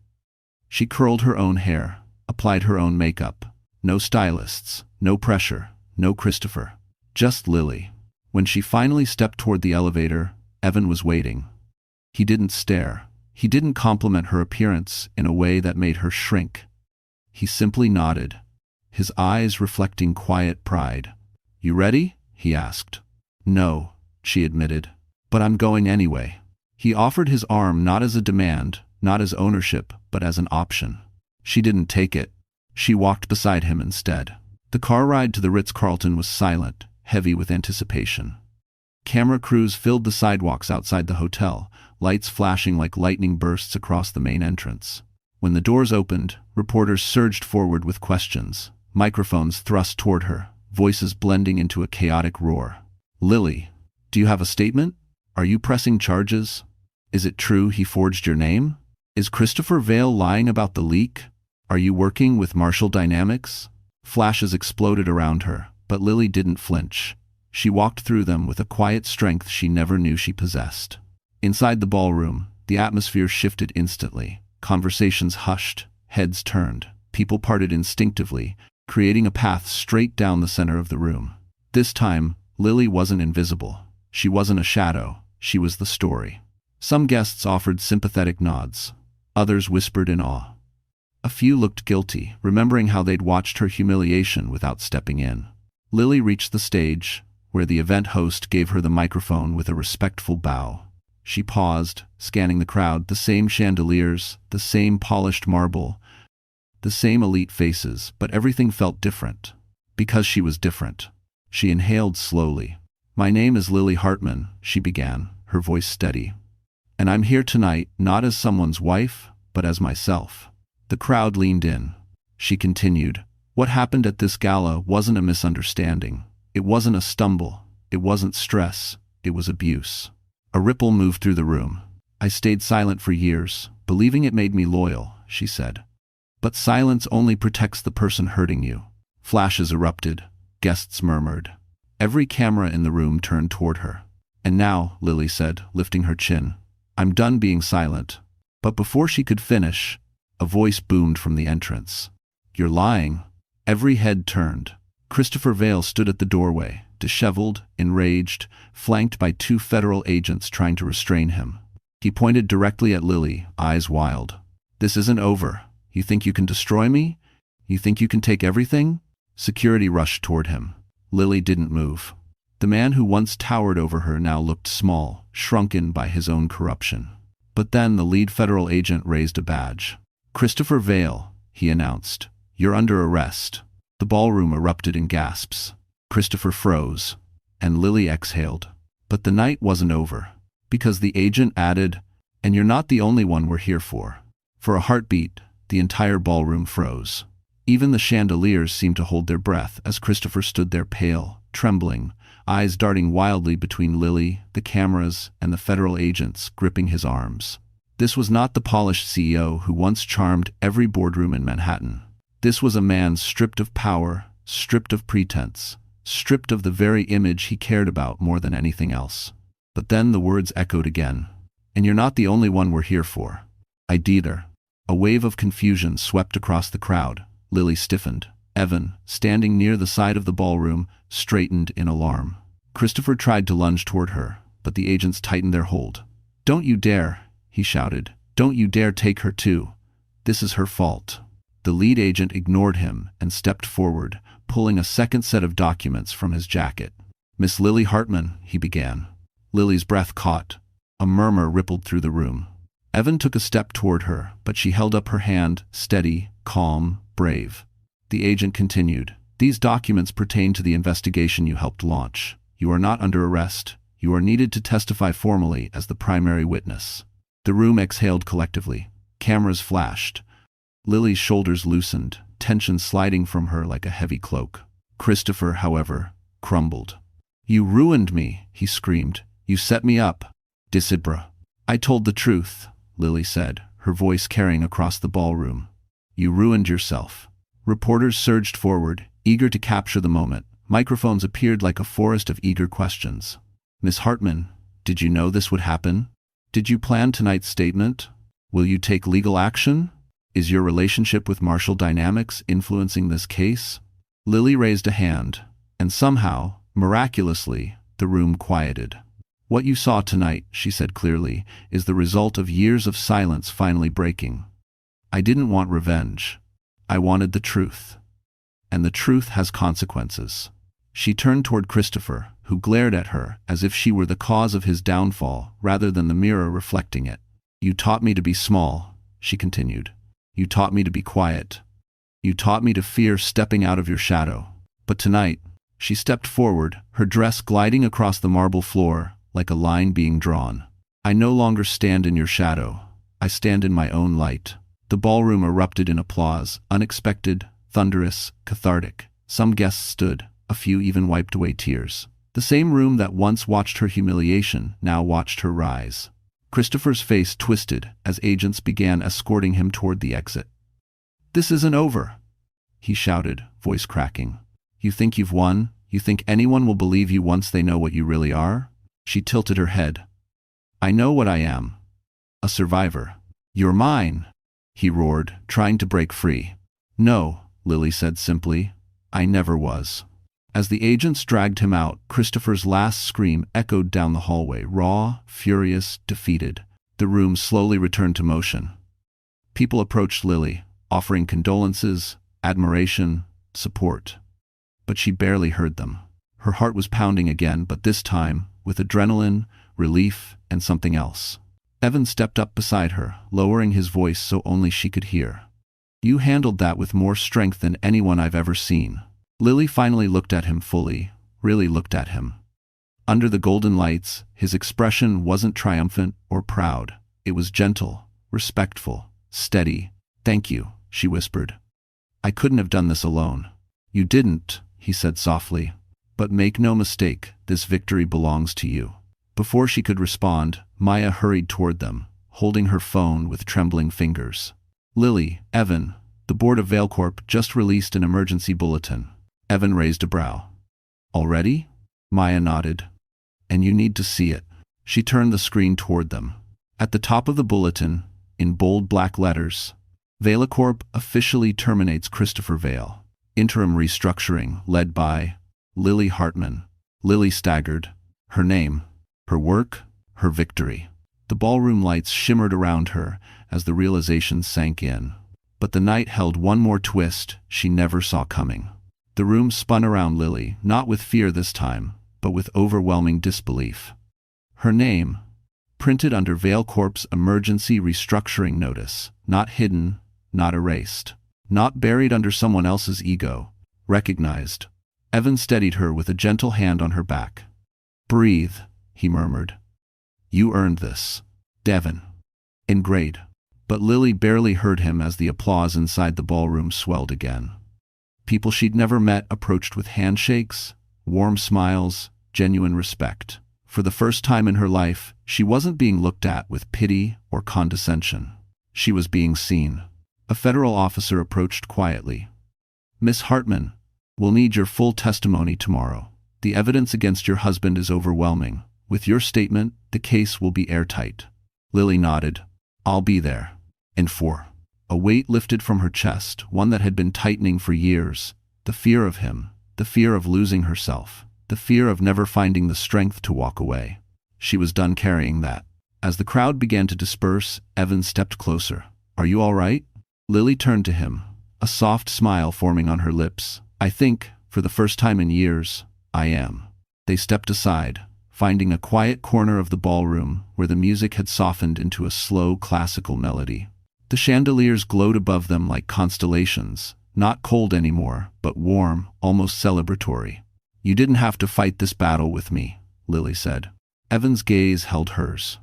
She curled her own hair, applied her own makeup. No stylists, no pressure, no Christopher. Just Lily. When she finally stepped toward the elevator, Evan was waiting. He didn't stare. He didn't compliment her appearance in a way that made her shrink. He simply nodded, his eyes reflecting quiet pride. "You ready?" he asked. "No," she admitted, "but I'm going anyway." He offered his arm not as a demand, not as ownership, but as an option. She didn't take it. She walked beside him instead. The car ride to the Ritz-Carlton was silent, heavy with anticipation. Camera crews filled the sidewalks outside the hotel, lights flashing like lightning bursts across the main entrance. When the doors opened, reporters surged forward with questions, microphones thrust toward her, voices blending into a chaotic roar. "Lily, do you have a statement? Are you pressing charges? Is it true he forged your name? Is Christopher Vail lying about the leak? Are you working with Marshall Dynamics?" Flashes exploded around her, but Lily didn't flinch. She walked through them with a quiet strength she never knew she possessed. Inside the ballroom, the atmosphere shifted instantly. Conversations hushed, heads turned, people parted instinctively, creating a path straight down the center of the room. This time, Lily wasn't invisible. She wasn't a shadow. She was the story. Some guests offered sympathetic nods. Others whispered in awe. A few looked guilty, remembering how they'd watched her humiliation without stepping in. Lily reached the stage, where the event host gave her the microphone with a respectful bow. She paused, scanning the crowd, the same chandeliers, the same polished marble, the same elite faces, but everything felt different. Because she was different. She inhaled slowly. "My name is Lily Hartman," she began, her voice steady. "And I'm here tonight not as someone's wife, but as myself." The crowd leaned in. She continued, "What happened at this gala wasn't a misunderstanding. It wasn't a stumble. It wasn't stress. It was abuse." A ripple moved through the room. "I stayed silent for years, believing it made me loyal," she said. "But silence only protects the person hurting you." Flashes erupted. Guests murmured. Every camera in the room turned toward her. "And now," Lily said, lifting her chin, "I'm done being silent." But before she could finish, a voice boomed from the entrance. "You're lying." Every head turned. Christopher Vail stood at the doorway, disheveled, enraged, flanked by 2 federal agents trying to restrain him. He pointed directly at Lily, eyes wild. "This isn't over. You think you can destroy me? You think you can take everything?" Security rushed toward him. Lily didn't move. The man who once towered over her now looked small, shrunken by his own corruption. But then the lead federal agent raised a badge. "Christopher Vail," he announced, "you're under arrest." The ballroom erupted in gasps. Christopher froze, and Lily exhaled. But the night wasn't over, because the agent added, "And you're not the only one we're here for." For a heartbeat, the entire ballroom froze. Even the chandeliers seemed to hold their breath as Christopher stood there pale, trembling, eyes darting wildly between Lily, the cameras, and the federal agents gripping his arms. This was not the polished CEO who once charmed every boardroom in Manhattan. This was a man stripped of power, stripped of pretense, stripped of the very image he cared about more than anything else. But then the words echoed again. And you're not the only one we're here for. I did. A wave of confusion swept across the crowd. Lily stiffened. Evan, standing near the side of the ballroom, straightened in alarm. Christopher tried to lunge toward her, but the agents tightened their hold. "Don't you dare," he shouted. "Don't you dare take her too. This is her fault." The lead agent ignored him and stepped forward, pulling a second set of documents from his jacket. "Miss Lily Hartman," he began. Lily's breath caught. A murmur rippled through the room. Evan took a step toward her, but she held up her hand, steady, calm, brave. The agent continued. "These documents pertain to the investigation you helped launch. You are not under arrest. You are needed to testify formally as the primary witness." The room exhaled collectively. Cameras flashed. Lily's shoulders loosened, tension sliding from her like a heavy cloak. Christopher, however, crumbled. "You ruined me," he screamed. "You set me up." "Disidra." "I told the truth," Lily said, her voice carrying across the ballroom. "You ruined yourself." Reporters surged forward, eager to capture the moment. Microphones appeared like a forest of eager questions. "Miss Hartman, did you know this would happen? Did you plan tonight's statement? Will you take legal action? Is your relationship with Marshall Dynamics influencing this case?" Lily raised a hand, and somehow, miraculously, the room quieted. "What you saw tonight," she said clearly, "is the result of years of silence finally breaking. I didn't want revenge. I wanted the truth. And the truth has consequences." She turned toward Christopher, who glared at her as if she were the cause of his downfall rather than the mirror reflecting it. "You taught me to be small," she continued. "You taught me to be quiet. You taught me to fear stepping out of your shadow. But tonight," she stepped forward, her dress gliding across the marble floor like a line being drawn. "I no longer stand in your shadow. I stand in my own light." The ballroom erupted in applause, unexpected, thunderous, cathartic. Some guests stood, a few even wiped away tears. The same room that once watched her humiliation now watched her rise. Christopher's face twisted as agents began escorting him toward the exit. "This isn't over," he shouted, voice cracking. "You think you've won? You think anyone will believe you once they know what you really are?" She tilted her head. "I know what I am. A survivor." "You're mine," he roared, trying to break free. "No," Lily said simply. "I never was." As the agents dragged him out, Christopher's last scream echoed down the hallway, raw, furious, defeated. The room slowly returned to motion. People approached Lily, offering condolences, admiration, support. But she barely heard them. Her heart was pounding again, but this time, with adrenaline, relief, and something else. Evan stepped up beside her, lowering his voice so only she could hear. "You handled that with more strength than anyone I've ever seen." Lily finally looked at him fully, really looked at him. Under the golden lights, his expression wasn't triumphant or proud. It was gentle, respectful, steady. "Thank you," she whispered. "I couldn't have done this alone." "You didn't," he said softly. "But make no mistake, this victory belongs to you." Before she could respond, Maya hurried toward them, holding her phone with trembling fingers. "Lily, Evan, the board of ValeCorp just released an emergency bulletin." Evan raised a brow. "Already?" Maya nodded. "And you need to see it." She turned the screen toward them. At the top of the bulletin, in bold black letters, ValeCorp officially terminates Christopher Vale. Interim restructuring led by Lily Hartman. Lily staggered. Her name, her work, her victory. The ballroom lights shimmered around her as the realization sank in. But the night held one more twist she never saw coming. The room spun around Lily, not with fear this time, but with overwhelming disbelief. Her name, printed under ValeCorp's emergency restructuring notice, not hidden, not erased, not buried under someone else's ego, recognized. Evan steadied her with a gentle hand on her back. "Breathe," he murmured. "You earned this." "Devon." "In grade." But Lily barely heard him as the applause inside the ballroom swelled again. People she'd never met approached with handshakes, warm smiles, genuine respect. For the first time in her life, she wasn't being looked at with pity or condescension. She was being seen. A federal officer approached quietly. "Miss Hartman, we'll need your full testimony tomorrow. The evidence against your husband is overwhelming. With your statement, the case will be airtight." Lily nodded. I'll be there. In 4. A weight lifted from her chest, one that had been tightening for years. The fear of him, the fear of losing herself, the fear of never finding the strength to walk away. She was done carrying that. As the crowd began to disperse, Evan stepped closer. Are you all right? Lily turned to him, a soft smile forming on her lips. I think, for the first time in years, I am. They stepped aside, finding a quiet corner of the ballroom where the music had softened into a slow classical melody. The chandeliers glowed above them like constellations, not cold anymore, but warm, almost celebratory. You didn't have to fight this battle with me, Lily said. Evan's gaze held hers.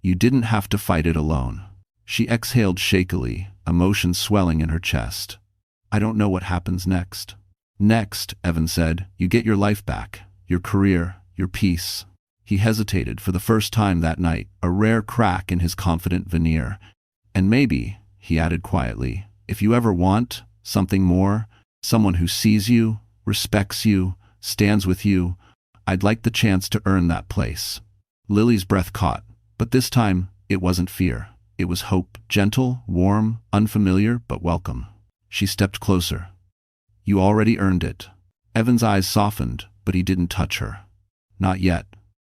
You didn't have to fight it alone. She exhaled shakily, emotion swelling in her chest. I don't know what happens next. Next, Evan said, you get your life back, your career, your peace. He hesitated for the first time that night, a rare crack in his confident veneer. And maybe, he added quietly, if you ever want something more, someone who sees you, respects you, stands with you, I'd like the chance to earn that place. Lily's breath caught, but this time it wasn't fear. It was hope, gentle, warm, unfamiliar, but welcome. She stepped closer. You already earned it. Evan's eyes softened, but he didn't touch her. Not yet.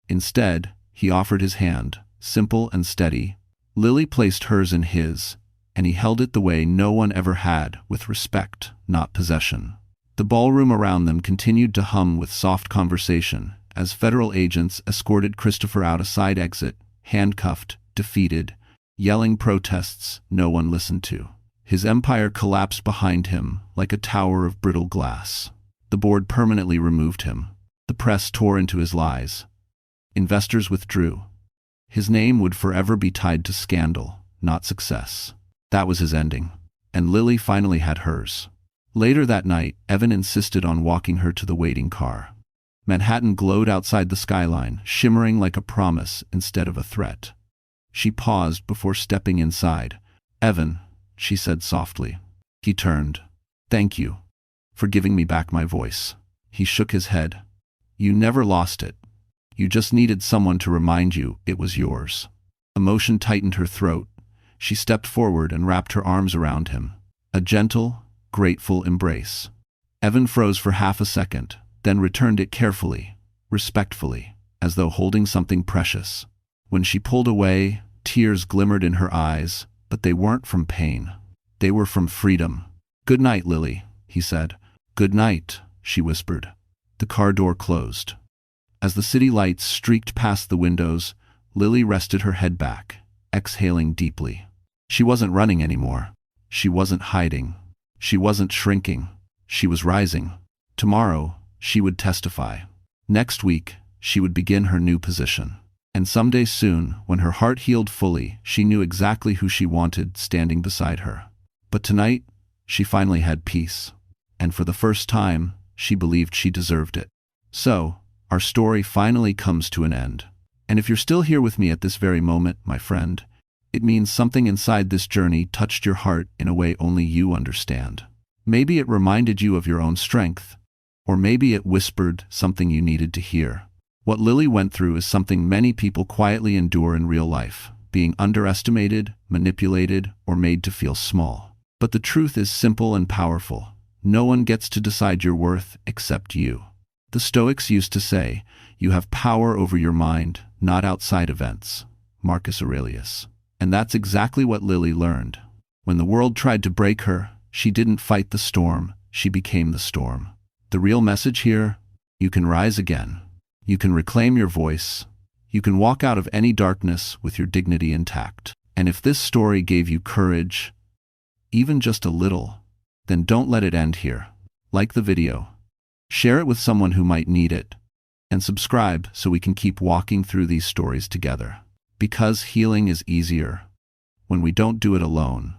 Instead, he offered his hand, simple and steady. Lily placed hers in his, and he held it the way no one ever had, with respect, not possession. The ballroom around them continued to hum with soft conversation, as federal agents escorted Christopher out a side exit, handcuffed, defeated, yelling protests no one listened to. His empire collapsed behind him like a tower of brittle glass. The board permanently removed him. The press tore into his lies. Investors withdrew. His name would forever be tied to scandal, not success. That was his ending. And Lily finally had hers. Later that night, Evan insisted on walking her to the waiting car. Manhattan glowed outside the skyline, shimmering like a promise instead of a threat. She paused before stepping inside. Evan, she said softly. He turned. Thank you for giving me back my voice. He shook his head. You never lost it. You just needed someone to remind you it was yours. Emotion tightened her throat. She stepped forward and wrapped her arms around him. A gentle, grateful embrace. Evan froze for half a second, then returned it carefully, respectfully, as though holding something precious. When she pulled away, tears glimmered in her eyes, but they weren't from pain. They were from freedom. Good night, Lily, he said. Good night, she whispered. The car door closed. As the city lights streaked past the windows, Lily rested her head back, exhaling deeply. She wasn't running anymore. She wasn't hiding. She wasn't shrinking. She was rising. Tomorrow, she would testify. Next week, she would begin her new position. And someday soon, when her heart healed fully, she knew exactly who she wanted standing beside her. But tonight, she finally had peace. And for the first time, she believed she deserved it. So, our story finally comes to an end. And if you're still here with me at this very moment, my friend, it means something inside this journey touched your heart in a way only you understand. Maybe it reminded you of your own strength, or maybe it whispered something you needed to hear. What Lily went through is something many people quietly endure in real life, being underestimated, manipulated, or made to feel small. But the truth is simple and powerful. No one gets to decide your worth except you. The Stoics used to say, you have power over your mind, not outside events. Marcus Aurelius. And that's exactly what Lily learned. When the world tried to break her, she didn't fight the storm, she became the storm. The real message here, you can rise again. You can reclaim your voice. You can walk out of any darkness with your dignity intact. And if this story gave you courage, even just a little, then don't let it end here. Like the video. Share it with someone who might need it. And subscribe so we can keep walking through these stories together. Because healing is easier when we don't do it alone.